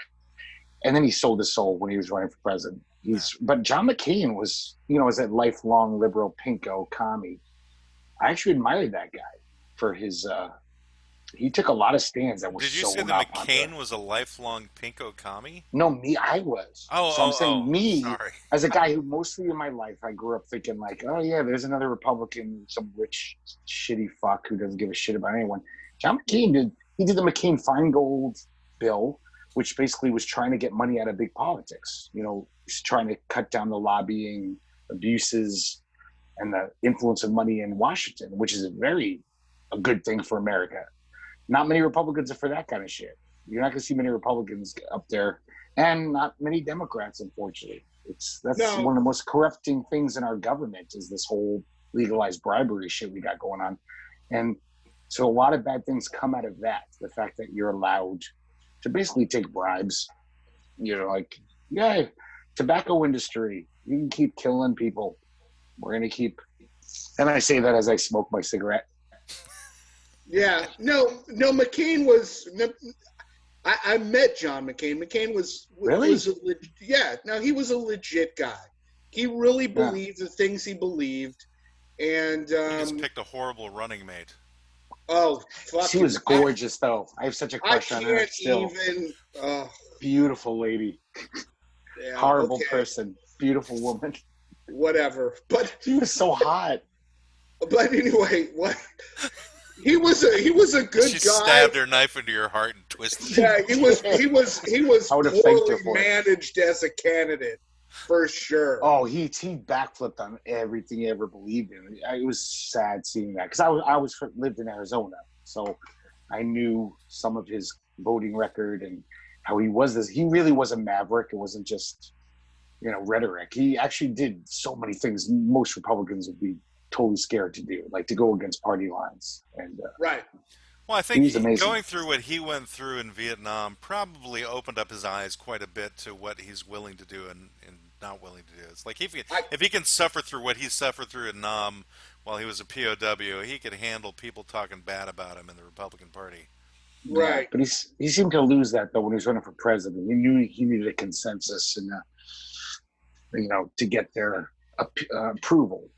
And then he sold his soul when he was running for president. But John McCain was that lifelong liberal pinko commie. I actually admired that guy for his. He took a lot of stands that were Did you so say that not McCain popular. was a lifelong pinko commie? No, I was. So I'm saying me, sorry. as a guy who mostly in my life, I grew up thinking like, oh yeah, there's another Republican, some rich, shitty fuck who doesn't give a shit about anyone. John McCain did the McCain-Feingold bill, which basically was trying to get money out of big politics. He's trying to cut down the lobbying abuses and the influence of money in Washington, which is a good thing for America. Not many Republicans are for that kind of shit. You're not going to see many Republicans up there, and not many Democrats, unfortunately. That's one of the most corrupting things in our government is this whole legalized bribery shit we got going on. And so a lot of bad things come out of that. The fact that you're allowed to basically take bribes. Tobacco industry, you can keep killing people. We're going to keep, and I say that as I smoke my cigarette. Yeah, no, McCain was. I met John McCain. McCain was Really? he was a legit guy. He really believed the things he believed, and He just picked a horrible running mate. oh, fuck! She was gorgeous, though. I have such a crush on her still. Beautiful lady. Yeah, horrible person. Beautiful woman. Whatever, but she was so hot. But anyway, what? He was a good she guy. stabbed her knife into your heart and twisted. Yeah, he was I would have thanked her poorly for it. managed as a candidate, for sure. Oh, he backflipped on everything he ever believed in. It was sad seeing that because I lived in Arizona, so I knew some of his voting record and how he was this. He really was a maverick. It wasn't just rhetoric. He actually did so many things most Republicans would be totally scared to do, like to go against party lines. And Right. Well, I he think was amazing. going through what he went through in Vietnam probably opened up his eyes quite a bit to what he's willing to do and not willing to do. It's like if he can suffer through what he suffered through in Nam while he was a POW, he could handle people talking bad about him in the Republican Party. Yeah, Right. but he seemed to lose that though when he was running for president. He knew he needed a consensus and to get their approval,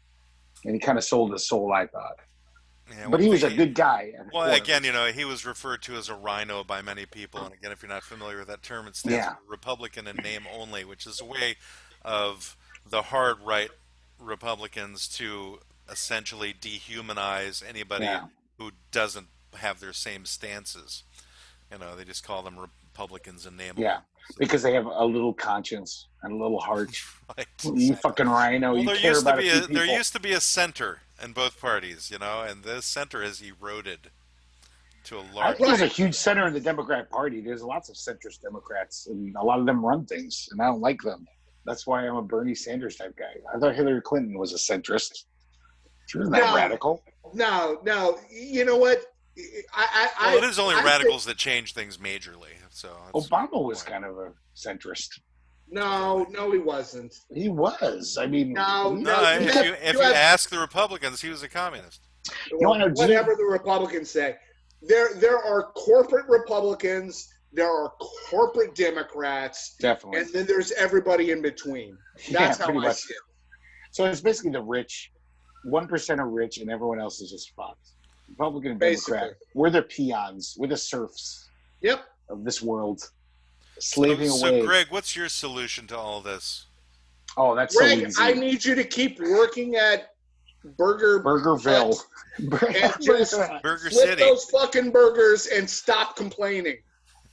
and he kind of sold his soul, I thought. Yeah, But he was a good guy. Well, again, he was referred to as a rhino by many people. And again, if you're not familiar with that term, it stands for Republican in name only, which is a way of the hard right Republicans to essentially dehumanize anybody who doesn't have their same stances. They just call them Republicans in name only. Because they have a little conscience and a little heart. Right, You exactly. fucking rhino. Well, you care about a few people. there used to be a center in both parties, and this center has eroded to a I large. think there's a huge center in the Democratic Party. There's lots of centrist Democrats, and a lot of them run things, and I don't like them. That's why I'm a Bernie Sanders type guy. I thought Hillary Clinton was a centrist. She wasn't that radical. No. You know what? It is only radicals that change things majorly. So Obama was kind of a centrist. No, he wasn't. He was. I mean, if you ask the Republicans, he was a communist. Whatever the Republicans say, there are corporate Republicans, there are corporate Democrats, definitely, and then there's everybody in between. That's how I see it. So it's basically the rich. 1% are rich, and everyone else is just fucked. Republican and Democrat, we're the peons, we're the serfs. Yep. Of this world, slaving away. So, Greg, what's your solution to all this? Oh, that's Greg, so easy. I need you to keep working at Burgerville. And just Burger flip City. those fucking burgers and stop complaining.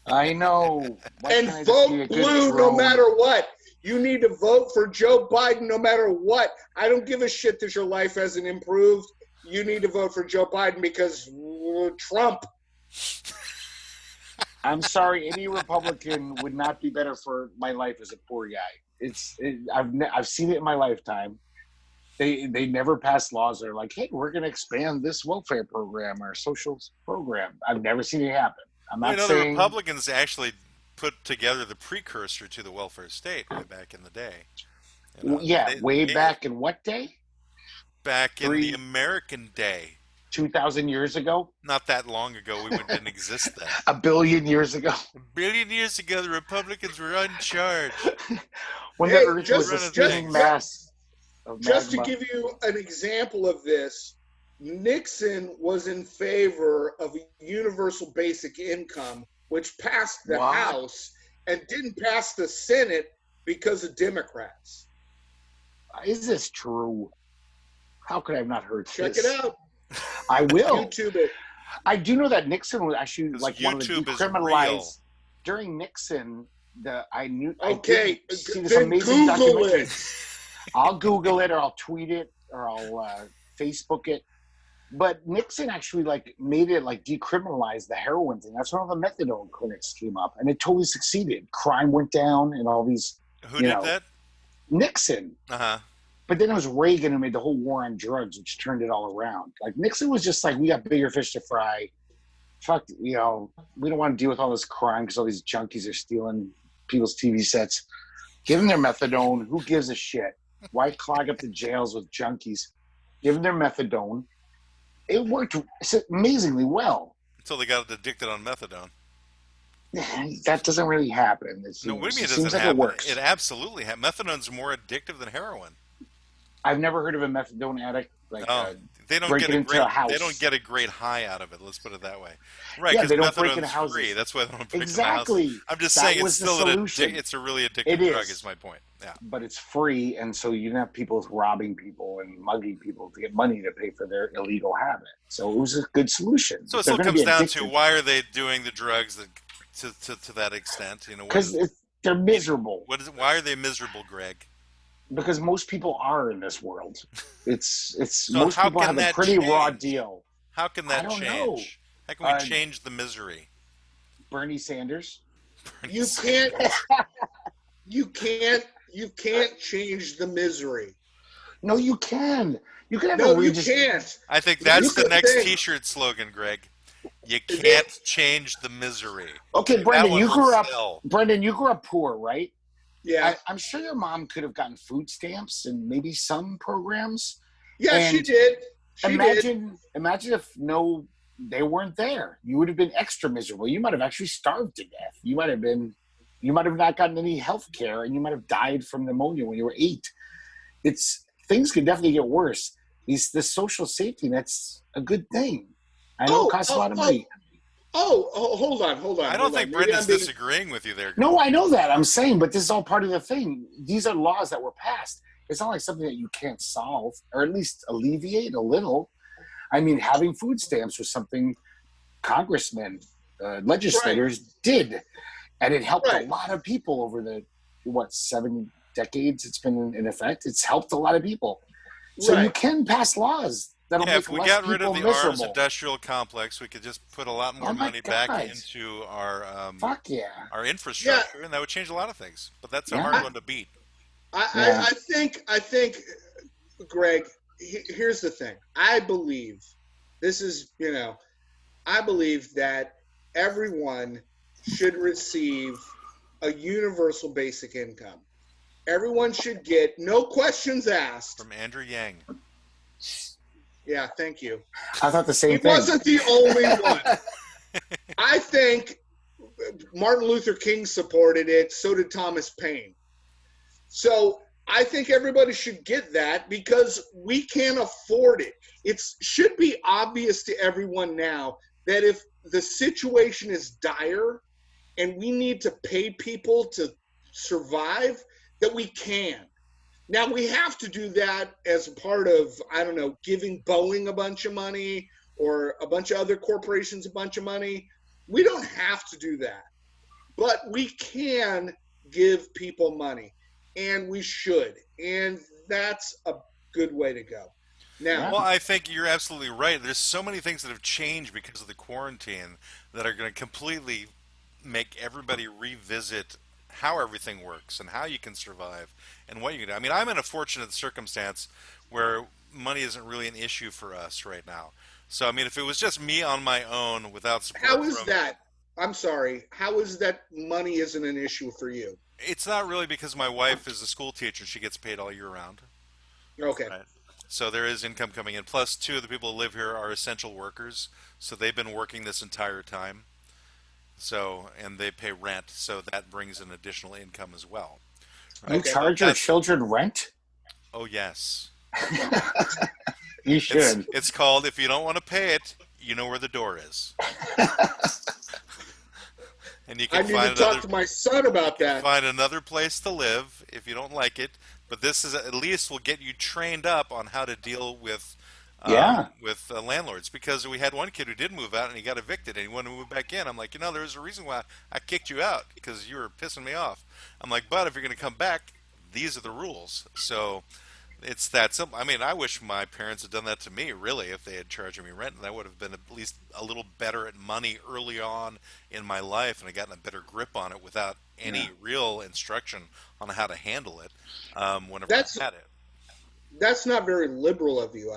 I know. And vote blue no matter what. You need to vote for Joe Biden no matter what. I don't give a shit that your life hasn't improved. You need to vote for Joe Biden because Trump. I'm sorry, any Republican would not be better for my life as a poor guy. I've seen it in my lifetime. They never pass laws that are like, hey, we're going to expand this welfare program or social program. I've never seen it happen. I'm not saying the Republicans actually put together the precursor to the welfare state way back in the day. Back in what day? Back in the American day. 2,000 years ago? Not that long ago. We didn't exist then. A billion years ago? A billion years ago, the Republicans were in charge. When the earth was a spinning mass of magma. Just to give you an example of this, Nixon was in favor of a universal basic income, which passed the House and didn't pass the Senate because of Democrats. Is this true? How could I have not heard Check this? it out. I will. YouTube it. I do know that Nixon was actually like one of the decriminalized during Nixon. Okay, see this then amazing Google documentary. it. I'll Google it, or I'll tweet it, or I'll Facebook it. But Nixon actually made it decriminalize the heroin thing. That's when all the methadone clinics came up, and it totally succeeded. Crime went down, and all these. Who did that? Nixon. But then it was Reagan who made the whole war on drugs, which turned it all around. Nixon was just we got bigger fish to fry. Fuck, we don't want to deal with all this crime because all these junkies are stealing people's TV sets. Give them their methadone. Who gives a shit? Why clog up the jails with junkies? Give them their methadone. It worked amazingly well. Until they got addicted on methadone. That doesn't really happen. What do you mean it seems doesn't like happen? It works. It absolutely happens. Methadone's more addictive than heroin. I've never heard of a methadone addict they don't breaking into a house. They don't get a great high out of it. Let's put it that way. Right? Yeah, they don't break methadone's into houses. free. That's why they don't break exactly. into houses. I'm just saying it's still it's a really addictive drug. Is my point. Yeah. But it's free, and so you don't have people robbing people and mugging people to get money to pay for their illegal habit. So it was a good solution. So it still comes down to why are they doing the drugs that to that extent. You know, because they're miserable. what is it? Why are they miserable, Greg? Because most people are in this world. It's So most how people can have a that pretty raw change? deal. How can I that don't know. change? How can we Uh, change the misery? Bernie Sanders. Bernie You can't. Sanders. You can't. You can't change the misery. No, you can. You can have a No, you religious. can't. I think Here's that's the the next thing. T-shirt slogan, Greg. You Is can't it? change the misery. Okay, That Brendan, one you will grew up. sell. Brendan, you grew up poor, right? Yeah. I'm sure your mom could have gotten food stamps and maybe some programs. Yeah, she And did. She did. imagine if they weren't there. You would have been extra miserable. You might have actually starved to death. You might have not gotten any health care, and you might have died from pneumonia when you were 8. Things could definitely get worse. The social safety net's a good thing. I know it Oh, costs a oh, lot of oh, money. hold on, I don't hold on. think Maybe Brendan's I'm being. disagreeing with you there, Greg. No, I know that. I'm saying, but this is all part of the thing. These are laws that were passed. It's not like something that you can't solve, or at least alleviate a little. I mean, having food stamps was something congressmen, Right, legislators did, and it helped a right. lot of people over the 7 decades it's been in effect. It's helped a lot of people. So you Right. can pass laws that'll Yeah, if make we less got rid of people the arms miserable. industrial complex, we could just put a lot Oh more my money back God. into Fuck yeah. our Yeah. infrastructure, and that would change a lot of things. But that's a hard Yeah. I, one to beat. Yeah. I think, Greg. Here's the thing. I believe this is, I believe that everyone should receive a universal basic income. Everyone should get, no questions asked. From Andrew Yang. Yeah, thank you. I thought the He same thing. wasn't the only one. I think Martin Luther King supported it, so did Thomas Paine. So I think everybody should get that because we can't afford it. It should be obvious to everyone now that if the situation is dire and we need to pay people to survive, that we can. Now we have to do that as a part of, I don't know, giving Boeing a bunch of money or a bunch of other corporations a bunch of money. We don't have to do that, but we can give people money, and we should, and that's a good way to go. Now, Well, I think you're absolutely right. There's so many things that have changed because of the quarantine that are going to completely make everybody revisit how everything works and how you can survive and what you can do. I mean, I'm in a fortunate circumstance where money isn't really an issue for us right now. So, I mean, if it was just me on my own without how support is from, that? I'm sorry. How is that money isn't an issue for you? it's not really because my wife is a school teacher. She gets paid all year round. Okay. Right. So there is income coming in. Plus, two of the people who live here are essential workers, so they've been working this entire time. So, and they pay rent, so that brings an additional income as well. You Right. Okay. So charge your that's, children rent? oh yes, You it's should. it's called. If you don't want to pay it, you know where the door is, and I need to talk to my son about that. find another place to live if you don't like it. But this is at least will get you trained up on how to deal Yeah. with landlords. Because we had one kid who did move out and he got evicted and he wanted to move back in. I'm like, there's a reason why I kicked you out because you were pissing me off. I'm like, but if you're going to come back, these are the rules. So it's that simple. I mean, I wish my parents had done that to me, really, if they had charged me rent, and I would have been at least a little better at money early on in my life, and I gotten a better grip on it without Yeah. any real instruction on how to handle it whenever That's I had it. that's not very liberal of you.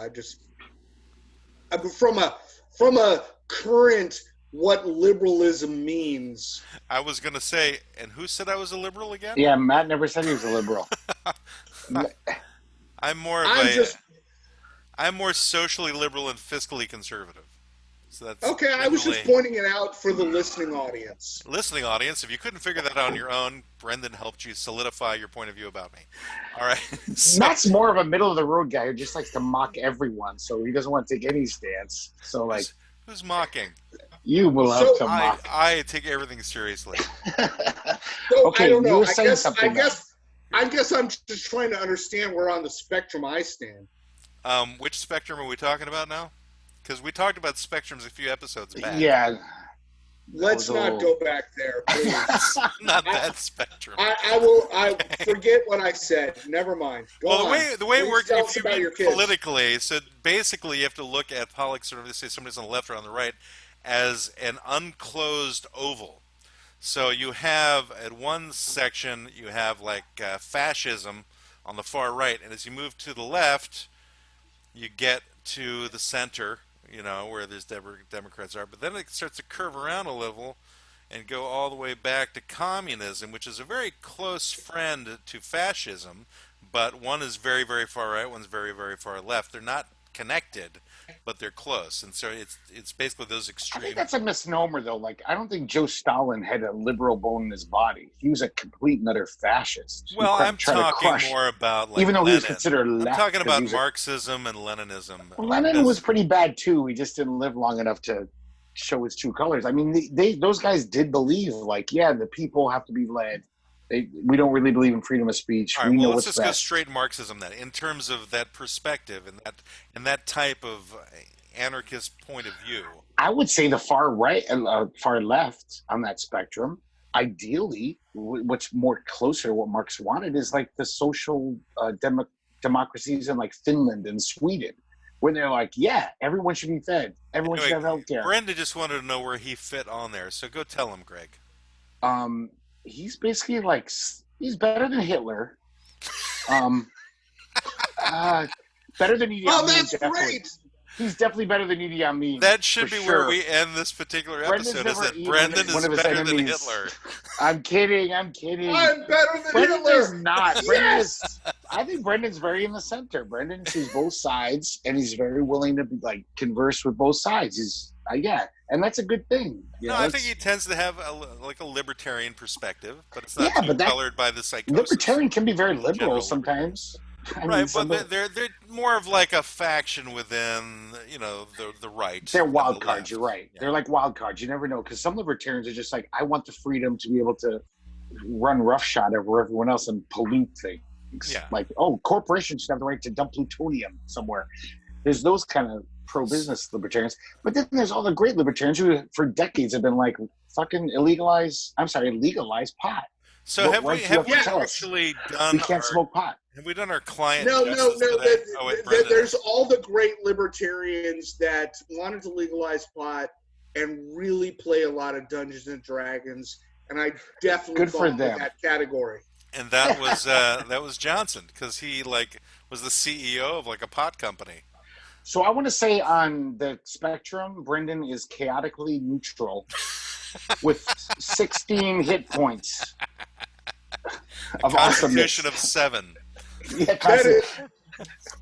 From a current what liberalism means. I was going to say, and who said I was a liberal again? Yeah, Matt never said he was a liberal. I'm more of I'm a, just I'm more socially liberal and fiscally conservative. So that's okay. I was just generally pointing it out for the listening audience. listening audience. If you couldn't figure that out on your own, Brendan helped you solidify your point of view about me. All right. So, Matt's more of a middle of the road guy who just likes to mock everyone, so he doesn't want to take any stance. So, like, who's mocking? you will have So to mock. I take everything seriously. So Okay, I don't you know. were saying something. I guess I'm just trying to understand where on the spectrum I stand. Which spectrum are we talking about now? Because we talked about spectrums a few episodes back. Yeah, Let's not go back there, please. Not that spectrum. I forget what I said. Never mind. Go Well, on. the way it Please works, tell if us you about read your kids. politically, so basically you have to look at politics, sort of, say somebody's on the left or on the right, as an unclosed oval. So you have, at one section, you have like fascism on the far right, and as you move to the left, you get to the center, where there's Democrats are. But then it starts to curve around a little and go all the way back to communism, which is a very close friend to fascism, but one is very, very far right, one's very, very far left. They're not connected, but they're close, and so it's basically those I extremes. think that's a misnomer, though. Like, I don't think Joe Stalin had a liberal bone in his body. He was a complete and utter fascist. Well, I'm tried to talking crush, more about like even though he was Lenin. considered I'm left. talking 'cause about he was Marxism and Leninism. Lenin was pretty bad too. He just didn't live long enough to show his true colors. I mean, those guys did believe, like, yeah, the people have to be led. We don't really believe in freedom of speech. All right, We well, know let's what's just go best. straight Marxism then, in terms of that perspective and that type of anarchist point of view. I would say the far right and far left on that spectrum. Ideally, what's more closer to what Marx wanted is like the social democracies in like Finland and Sweden, where they're like, yeah, everyone should be fed, everyone should have health care. Brenda just wanted to know where he fit on there, so go tell him, Greg. He's basically like, he's better than Hitler. Better than Idi Amin. Oh, that's great. He's definitely better than Idi Amin. That should be sure. where we end this particular episode. Brendan's Is that Brendan is better than Hitler? I'm kidding. I'm better than Brendan Hitler. is not. Yes. I think Brendan's very in the center. Brendan sees both sides, and he's very willing to like converse with both sides. And that's a good thing. I think he tends to have a libertarian perspective, but it's not too colored by the psychosis. Libertarian can be very liberal sometimes. Right, but they're more of like a faction within, the right. They're wild cards. Left. You're right. Yeah. They're like wild cards. You never know, because some libertarians are just like, I want the freedom to be able to run roughshod over everyone else and pollute things. Yeah. Like, corporations should have the right to dump plutonium somewhere. There's those kind of pro-business libertarians, but then there's all the great libertarians who, for decades, have been like, fucking legalize pot. So have we actually done? We can't smoke pot. Have we done our client? No. There's all the great libertarians that wanted to legalize pot and really play a lot of Dungeons and Dragons, and I definitely fall into that category. And that was Johnson, because he was the CEO of like a pot company. So I want to say on the spectrum, Brendan is chaotically neutral with 16 hit points of Constitution awesomeness. of 7. Yeah,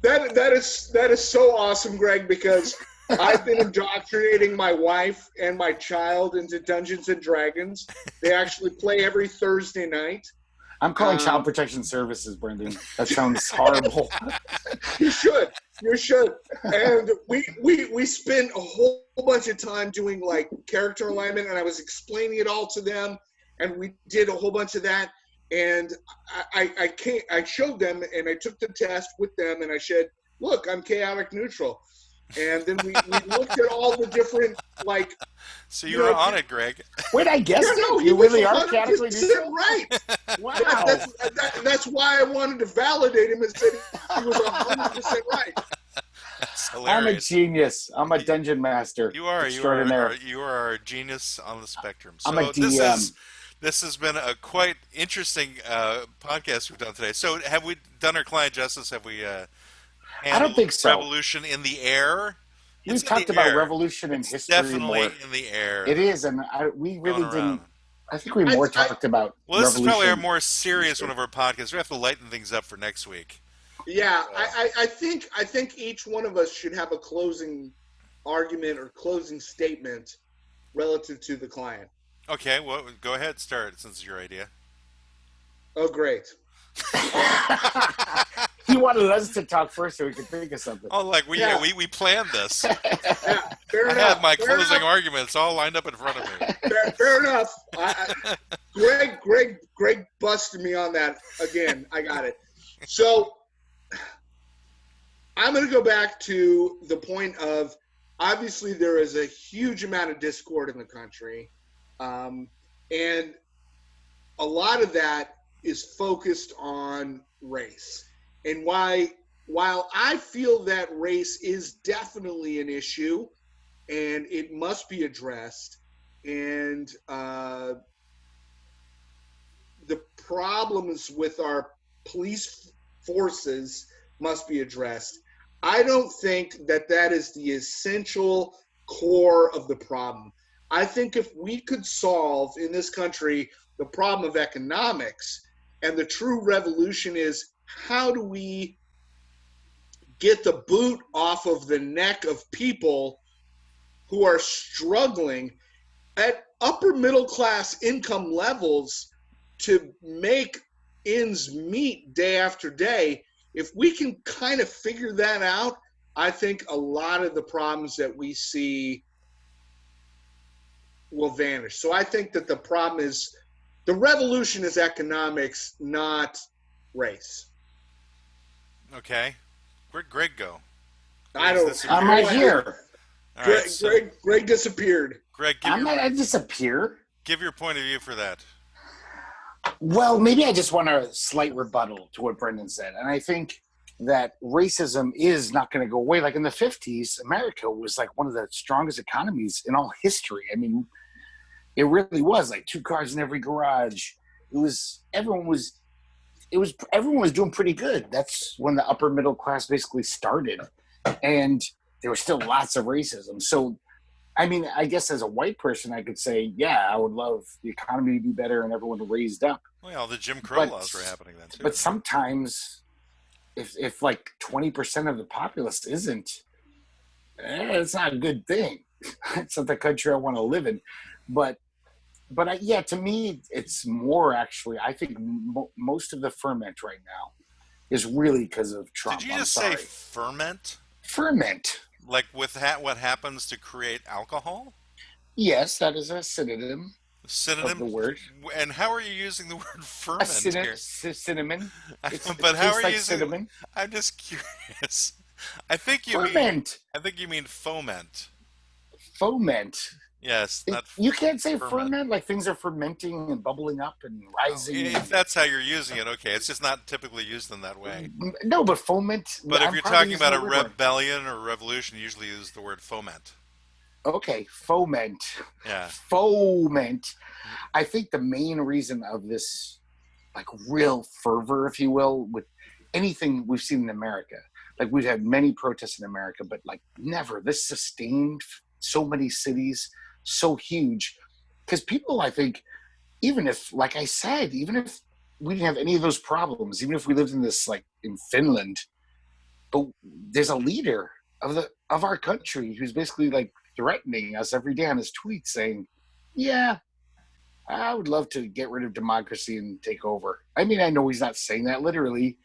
that is so awesome, Greg, because I've been indoctrinating my wife and my child into Dungeons and Dragons. They actually play every Thursday night. I'm calling Child Protection Services, Brendan. That sounds horrible. You should. And we spent a whole bunch of time doing like character alignment, and I was explaining it all to them, and we did a whole bunch of that. And I showed them, and I took the test with them, and I said, "Look, I'm chaotic neutral." And then we looked at all the different like. So you were on it, Greg. Wait, I guess you really are chaotically neutral. Right. Wow. That's why I wanted to validate him and said he was 100% right. That's hilarious. I'm a genius. I'm a dungeon master. You are a genius on the spectrum. So I'm a DM. This has been a quite interesting podcast we've done today. So have we done our client justice? Have we I don't think so. Revolution in the air? We've talked about revolution in history definitely more. In the air. It is, and we really didn't. I think we talked about. Well, this revolution. is probably our more serious one of our podcasts. We have to lighten things up for next week. Yeah, I think each one of us should have a closing argument or closing statement relative to the client. Okay, well, go ahead, start since it's your idea. Oh, great. He wanted us to talk first so we could think of something. Oh, we planned this. Yeah, fair enough. I have my closing arguments all lined up in front of me. Fair enough. Greg busted me on that again. I got it. So I'm going to go back to the point of, obviously there is a huge amount of discord in the country. And a lot of that is focused on race. And while I feel that race is definitely an issue and it must be addressed, and the problems with our police forces must be addressed, I don't think that that is the essential core of the problem. I think if we could solve in this country the problem of economics, and the true revolution is how do we get the boot off of the neck of people who are struggling at upper middle class income levels to make ends meet day after day. If we can kind of figure that out, I think a lot of the problems that we see will vanish. So I think that the problem is the revolution is economics, not race. Okay. Where'd Greg go? I Greg's don't. I'm disappeared. right here. All right, so Greg disappeared. Greg, I'm not. I disappear. give your point of view for that. Well, maybe I just want a slight rebuttal to what Brendan said. And I think that racism is not going to go away. Like in the 50s, America was like one of the strongest economies in all history. I mean, it really was like 2 cars in every garage. Everyone was doing pretty good. That's when the upper middle class basically started. And there was still lots of racism. So I mean, I guess as a white person, I could say, yeah, I would love the economy to be better and everyone raised up. Well, the Jim Crow laws were happening then too. But sometimes, if like 20% of the populace isn't, it's not a good thing. It's not the country I want to live in. But yeah, to me, it's more actually. I think most of the ferment right now is really because of Trump. Did you just say ferment? Ferment. Like with what happens to create alcohol? Yes, that is a synonym. Synonym of the word. And how are you using the word ferment here? Cinnamon. But how are you like using? cinnamon. I'm just curious. I think you mean foment. Foment. Yes, you can't say ferment. Like things are fermenting and bubbling up and rising. If that's how you're using it, okay. It's just not typically used in that way. No, but foment. But if you're talking about a rebellion or revolution, you usually use the word foment. Okay, foment. Yeah. Foment. I think the main reason of this, like, real fervor, if you will, with anything we've seen in America, like we've had many protests in America, but like never this sustained so many cities, so huge. Because people, I think, even if, like I said, even if we didn't have any of those problems, even if we lived in this, like in Finland, but there's a leader of our country who's basically like threatening us every day on his tweets saying, yeah, I would love to get rid of democracy and take over. I mean, I know he's not saying that literally,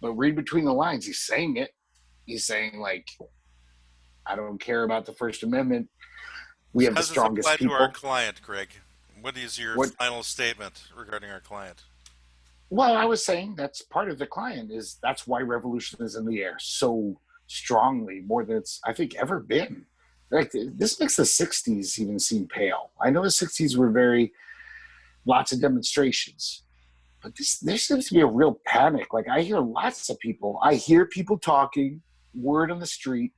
but read between the lines. He's saying it. He's saying, like, I don't care about the First Amendment. We have the strongest people. To our client, Greg? What is your final statement regarding our client? Well, I was saying that's part of the client. That's why revolution is in the air so strongly, more than it's, I think, ever been. Like, this makes the 60s even seem pale. I know the 60s were lots of demonstrations, but there seems to be a real panic. Like, I hear lots of people. I hear people talking, word on the street.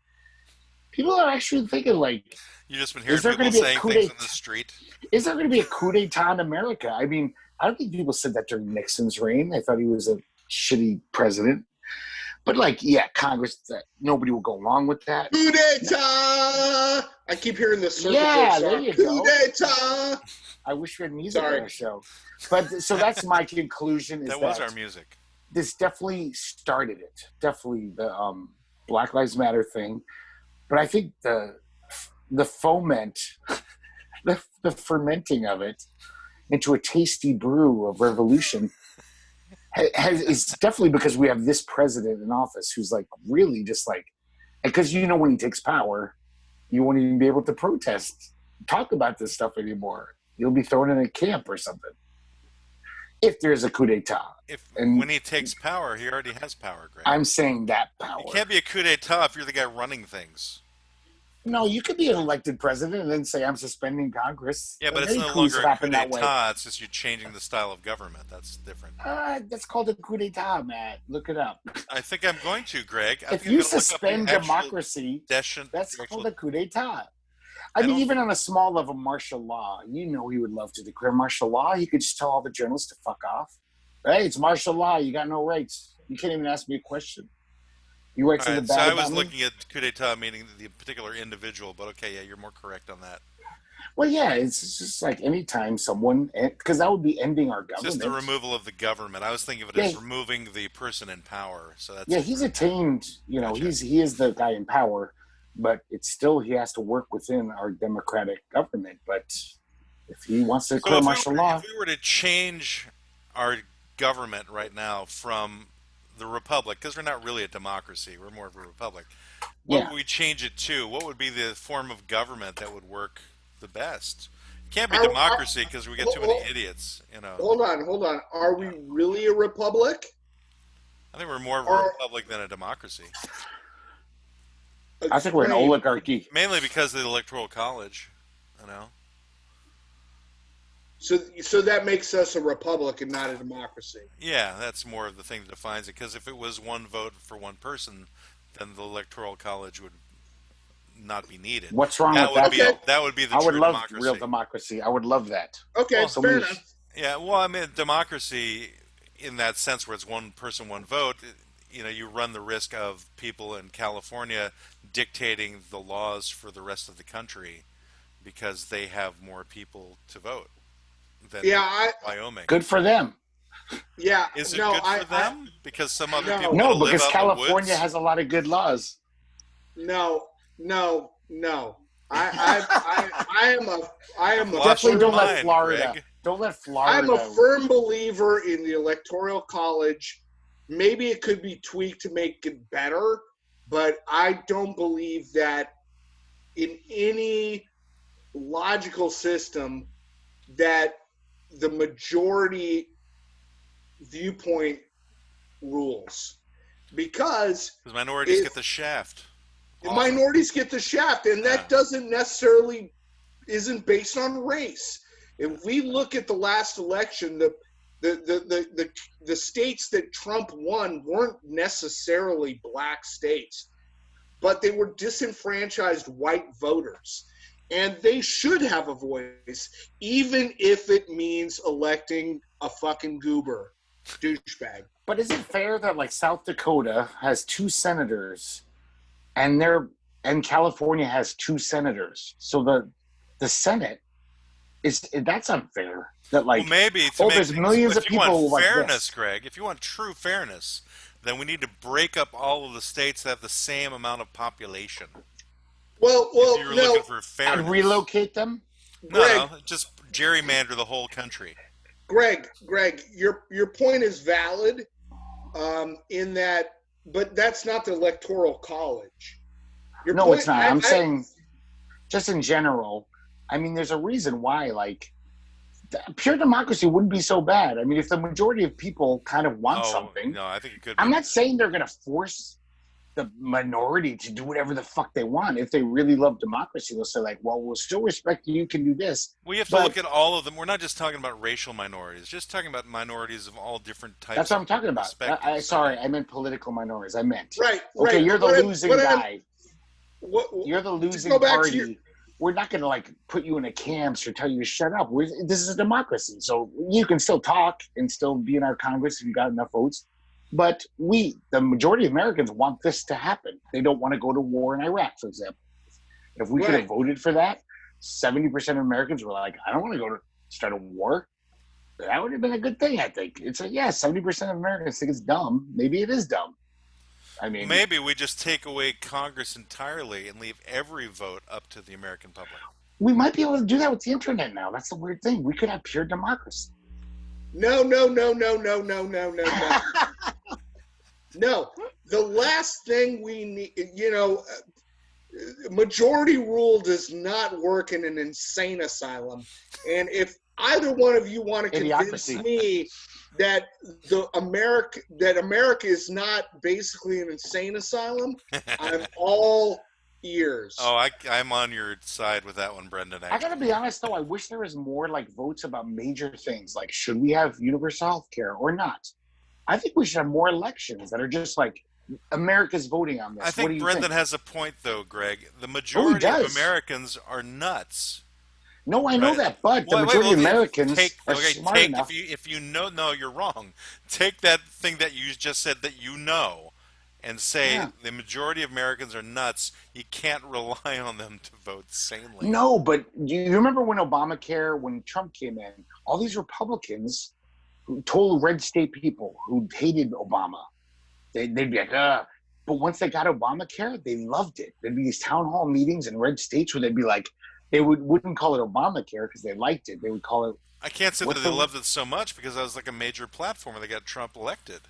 People are actually thinking, like, you just been hearing people saying things in the street. Is there going to be a coup d'etat in America? I mean, I don't think people said that during Nixon's reign. They thought he was a shitty president. But, like, yeah, Congress, nobody will go along with that. Coup d'etat! I keep hearing the circle. Yeah, there you go. Coup d'etat! I wish we had music on our show. But so that's my conclusion. That was our music. This definitely started it. Definitely the Black Lives Matter thing. But I think the foment, the fermenting of it into a tasty brew of revolution is definitely because we have this president in office who's like really just like, because when he takes power, you won't even be able to protest, talk about this stuff anymore. You'll be thrown in a camp or something. If there's a coup d'etat. When he takes power, he already has power, Greg. I'm saying that power. You can't be a coup d'etat if you're the guy running things. No, you could be an elected president and then say I'm suspending Congress. Yeah, but it's Many no coups longer have a coup happened that way. d'état. It's just you're changing the style of government. That's different. That's called a coup d'état, Matt. Look it up. I think I'm going to, Greg. I If think I'm you going to look up the suspend actual democracy, decision. that's The actual, called a coup d'état. I I mean, don't. even on a small level, martial law, you know he would love to declare martial law. He could just tell all the journalists to fuck off. Hey, it's martial law. You got no rights. You can't even ask me a question. You write All something right, so bad I about was me? looking at coup d'état meaning the particular individual, but okay, yeah, you're more correct on that. Well, yeah, it's just like anytime someone, because that would be ending our It's just the government. removal of the government. I was thinking of it Yeah, as removing the person in power. So that's yeah, he's different. attained. Gotcha. He is the guy in power, but it's still he has to work within our democratic government. But if he wants to So declare martial if law, we were to change our government right now from the republic, because we're not really a democracy, we're more of a republic. What yeah. would we change it to? What would be the form of government that would work the best? It can't be Are, democracy because we get too many hold, idiots. You know. hold on. Are we Yeah. really a republic? I think we're more of a Or republic than a democracy, I think we're an explain? oligarchy. mainly because of the electoral college. You know. So that makes us a republic and not a democracy. Yeah, that's more of the thing that defines it. Because if it was one vote for one person, then the electoral college would not be needed. What's wrong That with would that, be Okay, though? that would be the I would true love real democracy. democracy. I would love that. okay, Well, So fair many. enough. yeah. Well, I mean, democracy in that sense, where it's one person, one vote. You know, you run the risk of people in California dictating the laws for the rest of the country because they have more people to vote than Yeah, people in Wyoming. Good for them. yeah. Is it No, good for them? Because some other people no, want No, to live because out in the California woods? has a lot of good laws. no, no. I am a I am You've a lost Definitely your firm don't let mind, Florida. Greg. Don't let I'm a Florida. firm believer in the electoral college. Maybe it could be tweaked to make it better, but I don't believe that in any logical system that the majority viewpoint rules because Because minorities if get the shaft. the Often. minorities get the shaft, and Yeah. that doesn't necessarily isn't based on race. If we look at the last election, the states that Trump won weren't necessarily black states, but they were disenfranchised white voters. And they should have a voice, even if it means electing a fucking goober douchebag. But is it fair that like South Dakota has 2 senators and California has 2 senators? So the Senate that's unfair. That Well, like maybe to oh, make there's things. millions of If you want people like fairness, this. Greg, if you want true fairness, then we need to break up all of the states that have the same amount of population. If you were No, looking for And fairness. relocate them. Greg, No, just gerrymander the whole country. Greg, your point is valid, in that, but that's not the electoral college. Your No, point, it's not. I'm saying just in general. I mean, there's a reason why like pure democracy wouldn't be so bad. I mean, if the majority of people kind of want Oh, something, no, I think it could I'm be. not saying they're going to force the minority to do whatever the fuck they want. If they really love democracy, they'll say like, well, we'll still respect you can do this. We have to But look at all of them. We're not just talking about racial minorities, just talking about minorities of all different types that's what I'm of talking about. perspectives. Sorry, I meant political minorities. I meant, right. okay, you're the What I'm- losing what I'm- guy. what- You're the to losing go back to party. your- We're not going to like put you in a camps or tell you to shut up. This is a democracy, so you can still talk and still be in our Congress if you got enough votes. But the majority of Americans, want this to happen. They don't want to go to war in Iraq, for example. If we could have Right. voted for that, 70% of Americans were like, I don't want to go to start a war. That would have been a good thing, I think. It's like, yeah, 70% of Americans think it's dumb. Maybe it is dumb. I mean, Maybe we just take away Congress entirely and leave every vote up to the American public. we might be able to do that with the internet now. That's the weird thing. We could have pure democracy. No. No. The last thing we need, majority rule does not work in an insane asylum. And if either one of you want to convince Idiocracy. me that America is not basically an insane asylum, I'm all years. Oh, I'm on your side with that one, Brendan. I gotta Actually, be honest though, I wish there was more like votes about major things, like should we have universal health care or not? I think we should have more elections that are just like America's voting on I this. What do think you Brendan think? has a point, though, Greg. The Oh, he majority of does. Americans are nuts. No, I know Right. that, but the Well, wait. majority Well, of take Americans are okay. smart Take enough. if you know. No, you're wrong. Take that thing that you just said that you know, and say Yeah. the majority of Americans are nuts. You can't rely on them to vote sanely. No, but you remember when Obamacare, when Trump came in, all these Republicans who told red state people who hated Obama, they'd be like, but once they got Obamacare, they loved it. There'd be these town hall meetings in red states where they'd be like, they wouldn't call it Obamacare because they liked it. They would call it, I can't say that what's they the, loved it so much because I was like a major platform and they got Trump elected.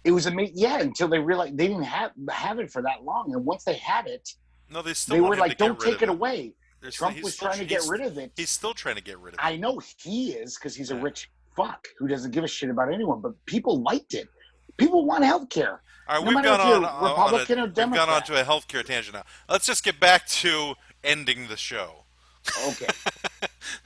it was amazing. Yeah, until they realized they didn't have it for that long. And once they had it, No, they still they want were him to like, get don't rid take of it it. away. Trump He's was still trying to get rid of it. he's still trying to get rid of it. I know he is because he's a Yeah. rich fuck who doesn't give a shit about anyone, but people liked it. People want health care, All right, no matter if you're Republican or we've gone on Democrat. to a healthcare tangent now. Let's just get back to ending the show. Okay.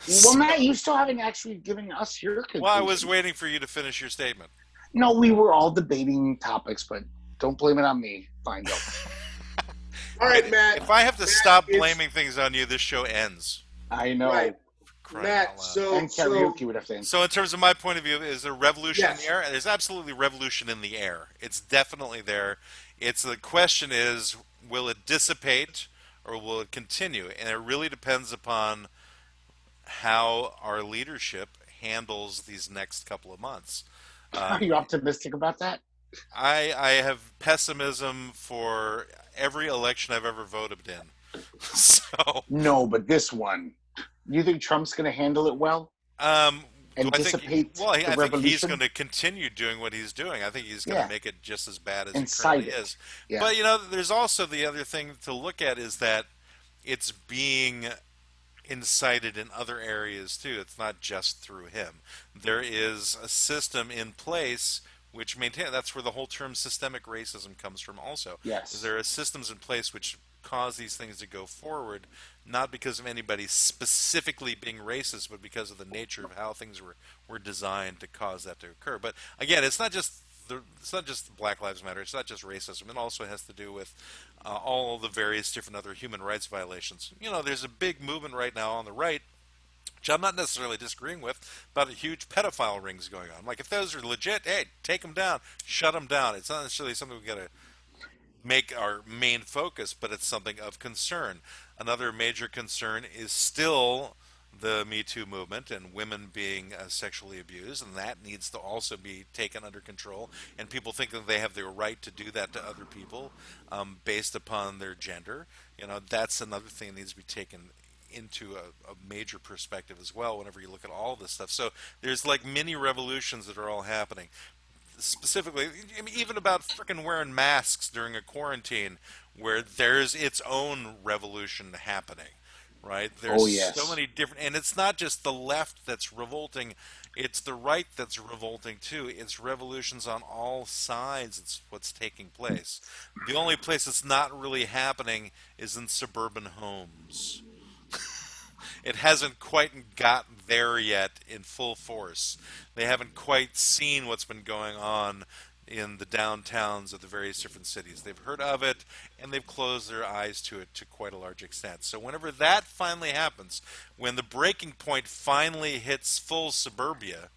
Well, So, Matt, you still haven't actually given us your well, I was conclusion. waiting for you to finish your statement. No, we were all debating topics, but don't blame it on me. Fine, go. All Right, right, Matt. if I have to Matt, stop it's blaming things on you, this show ends. I right, know. Crying out Matt. loud. So And karaoke would have thing. So, in terms of my point of view, is there revolution in the yes, air? There's absolutely revolution in the air. It's definitely there. It's the question is, will it dissipate or will it continue? And it really depends upon how our leadership handles these next couple of months. Are you optimistic about that? I have pessimism for every election I've ever voted in. So, No, but this one. You think Trump's going to handle it well do and I think? dissipate Well, the I think he's going revolution? to continue doing what he's doing. I think he's going to Yeah, make it just as bad as it incite currently it. is. Yeah. But there's also the other thing to look at is that it's being incited in other areas too. It's not just through him. There is a system in place which maintain. That's where the whole term systemic racism comes from. Also, is Yes. there are systems in place which cause these things to go forward, not because of anybody specifically being racist, but because of the nature of how things were designed to cause that to occur. But again, it's not just Black Lives Matter. It's not just racism. It also has to do with all the various different other human rights violations. There's a big movement right now on the right, which I'm not necessarily disagreeing with, about a huge pedophile rings going on. Like if those are legit, hey, take them down, shut them down. It's not necessarily something we got to make our main focus, but it's something of concern. Another major concern is still the Me Too movement and women being sexually abused, and that needs to also be taken under control. And people think that they have the right to do that to other people based upon their gender. That's another thing that needs to be taken into a major perspective as well whenever you look at all this stuff. So there's like mini revolutions that are all happening specifically, I mean, even about freaking wearing masks during a quarantine, where there's its own revolution happening, right? There's Oh, so yes. many different, and it's not just the left that's revolting, it's the right that's revolting too. It's revolutions on all sides. It's what's taking place. The only place it's not really happening is in suburban homes. It hasn't quite got there yet in full force. They haven't quite seen what's been going on in the downtowns of the various different cities. They've heard of it and they've closed their eyes to it to quite a large extent. So whenever that finally happens, when the breaking point finally hits full suburbia,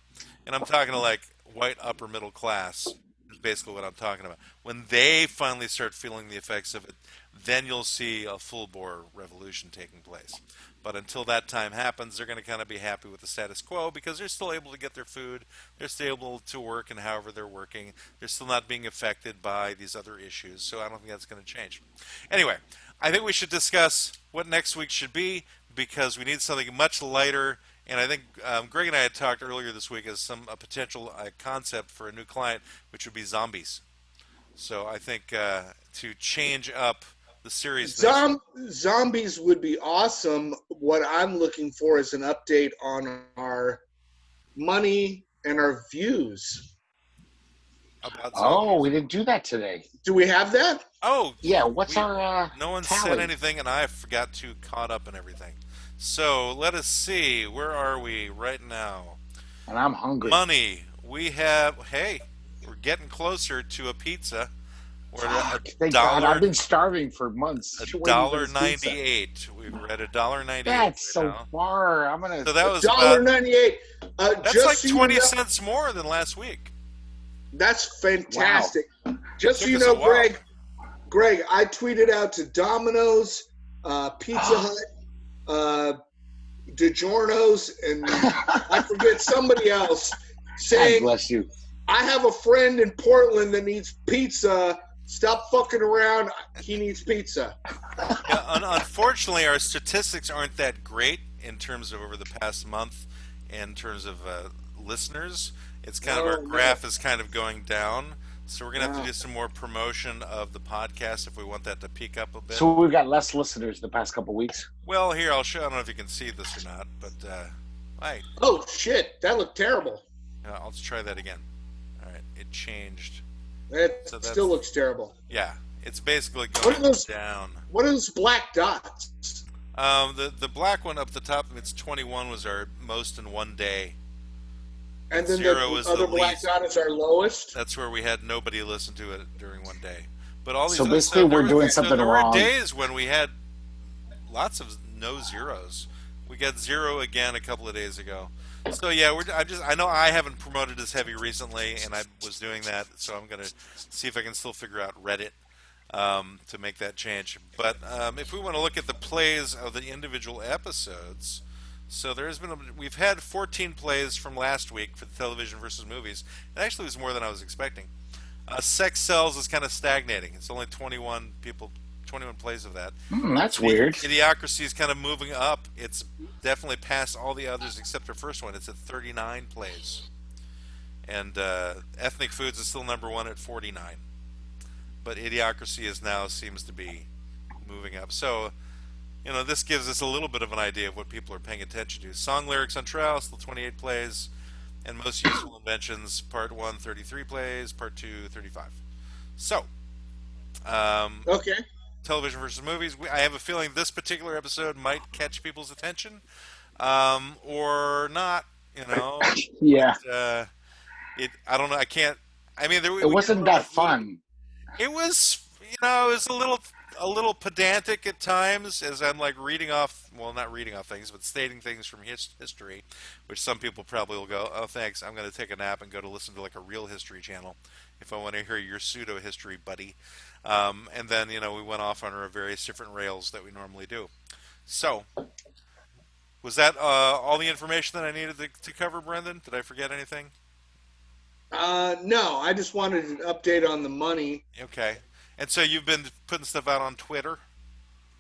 and I'm talking to like white upper middle class, is basically what I'm talking about. When they finally start feeling the effects of it, then you'll see a full bore revolution taking place. But until that time happens, they're going to kind of be happy with the status quo because they're still able to get their food. They're still able to work and however they're working. They're still not being affected by these other issues. So I don't think that's going to change. Anyway, I think we should discuss what next week should be because we need something much lighter. And I think Greg and I had talked earlier this week as a potential concept for a new client, which would be zombies. So I think to change up the seriousness. Zombies would be awesome. What I'm looking for is an update on our money and our views. about Oh, zombies. we didn't do that today. Do we have that? Oh, Yeah, what's we our no one said tally? anything, and I forgot to caught up and everything. So let us see. Where are we right now? And I'm hungry. Money. We have. Hey, we're getting closer to a pizza. We're at Fuck, thank God. I've been starving for months a waiting for dollar this pizza. 98. We're at a dollar 98 That's right so now. far. I'm gonna. So that A was dollar about. 98. That's Just like so you 20 know, cents more than last week. that's Wow. fantastic. It Just so took you us a know, while. Greg, I tweeted out to Domino's, Pizza God Hut, DiGiorno's, and I forget somebody else saying, bless you. I have a friend in Portland that needs pizza. Stop fucking around. He needs pizza. Yeah, unfortunately, our statistics aren't that great in terms of over the past month, in terms of listeners. It's kind of our Oh, no. graph is kind of going down. So we're gonna have to Wow. do some more promotion of the podcast if we want that to peak up a bit. So we've got less listeners the past couple weeks. Well, here I'll show. I don't know if you can see this or not, but I Oh, shit. That looked terrible. I'll just try that again. All right, it changed. It So still that's looks terrible. yeah, it's basically What are going those? down. What are those black dots? The black one up the top, it's 21 was our most in one day. And then Zero the is other the black least. dot is our lowest. That's where we had nobody listen to it during one day. But all these So basically, we're doing something there were wrong. days when we had lots of no zeros. We got zero again a couple of days ago. So yeah, I know I haven't promoted as heavy recently, and I was doing that. So I'm gonna see if I can still figure out Reddit to make that change. But if we want to look at the plays of the individual episodes, so we've had 14 plays from last week for the television versus movies. It actually was more than I was expecting. Sex Sells is kind of stagnating. It's only 21 people, 21 plays of that. That's weird. Idiocracy is kind of moving up. It's definitely past all the others except the first one. It's at 39 plays. And Ethnic Foods is still number one at 49. But Idiocracy is now seems to be moving up. So, this gives us a little bit of an idea of what people are paying attention to. Song Lyrics on Trial, still 28 plays. And Most Useful Inventions, Part 1, 33 plays. Part 2, 35. So, Okay. television versus movies. I have a feeling this particular episode might catch people's attention, or not. Yeah, But, I don't know. I can't. I mean, it wasn't that fun. It was, it was a little pedantic at times as I'm like reading off, well, not reading off things, but stating things from history, which some people probably will go, oh, thanks, I'm going to take a nap and go to listen to like a real history channel if I want to hear your pseudo history, buddy. And then, we went off on our various different rails that we normally do. So, was that all the information that I needed to cover, Brendan? Did I forget anything? No, I just wanted an update on the money. Okay. And so you've been putting stuff out on Twitter?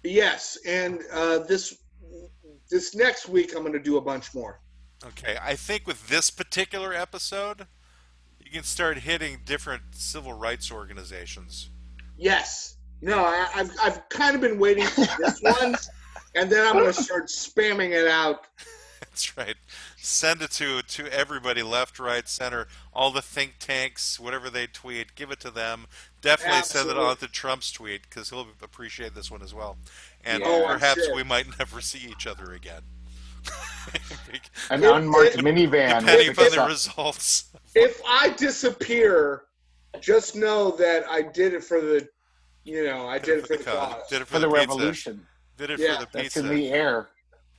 Yes, and this next week I'm going to do a bunch more. Okay. I think with this particular episode, you can start hitting different civil rights organizations. Yes. No, I've kind of been waiting for this one, and then I'm going to start spamming it out. That's right. Send it to everybody, left, right, center, all the think tanks, whatever they tweet. Give it to them. Definitely send it Absolutely. on to Trump's tweet because he'll appreciate this one as well. And Yeah. Oh, I'm perhaps sure. we might never see each other again. An If- unmarked if- minivan. Depending with upon a the truck. results. If I disappear, just know that I did it for the, I did it for the cause. Did it For the pizza. revolution. Did it Yeah, for the That's pizza. in the air.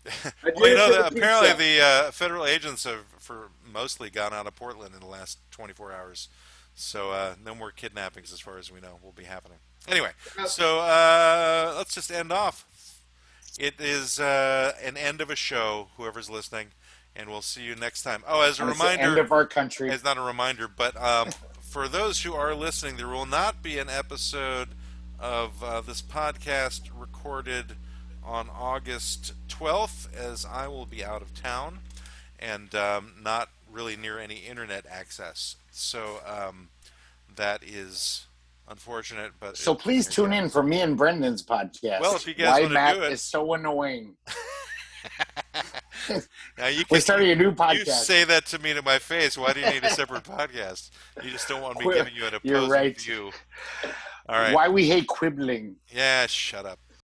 I did Well, it for the apparently pizza. the federal agents have for mostly gone out of Portland in the last 24 hours. So no more kidnappings as far as we know will be happening. Anyway, so let's just end off. It is an end of a show, whoever's listening, and we'll see you next time. Oh, as a And it's the end reminder, of our country. it's not a reminder, but for those who are listening, there will not be an episode of this podcast recorded on August 12th, as I will be out of town and not really near any internet access. So that is unfortunate, but So please tune in for me and Brendan's podcast. Well, if you guys Why wanna Matt do it. is so annoying. Now you We're can starting a new you podcast. say that to me to my face. Why do you need a separate podcast? You just don't want me Qui- giving you an You're opposing right. view. All right. Why we hate quibbling. Yeah, shut up.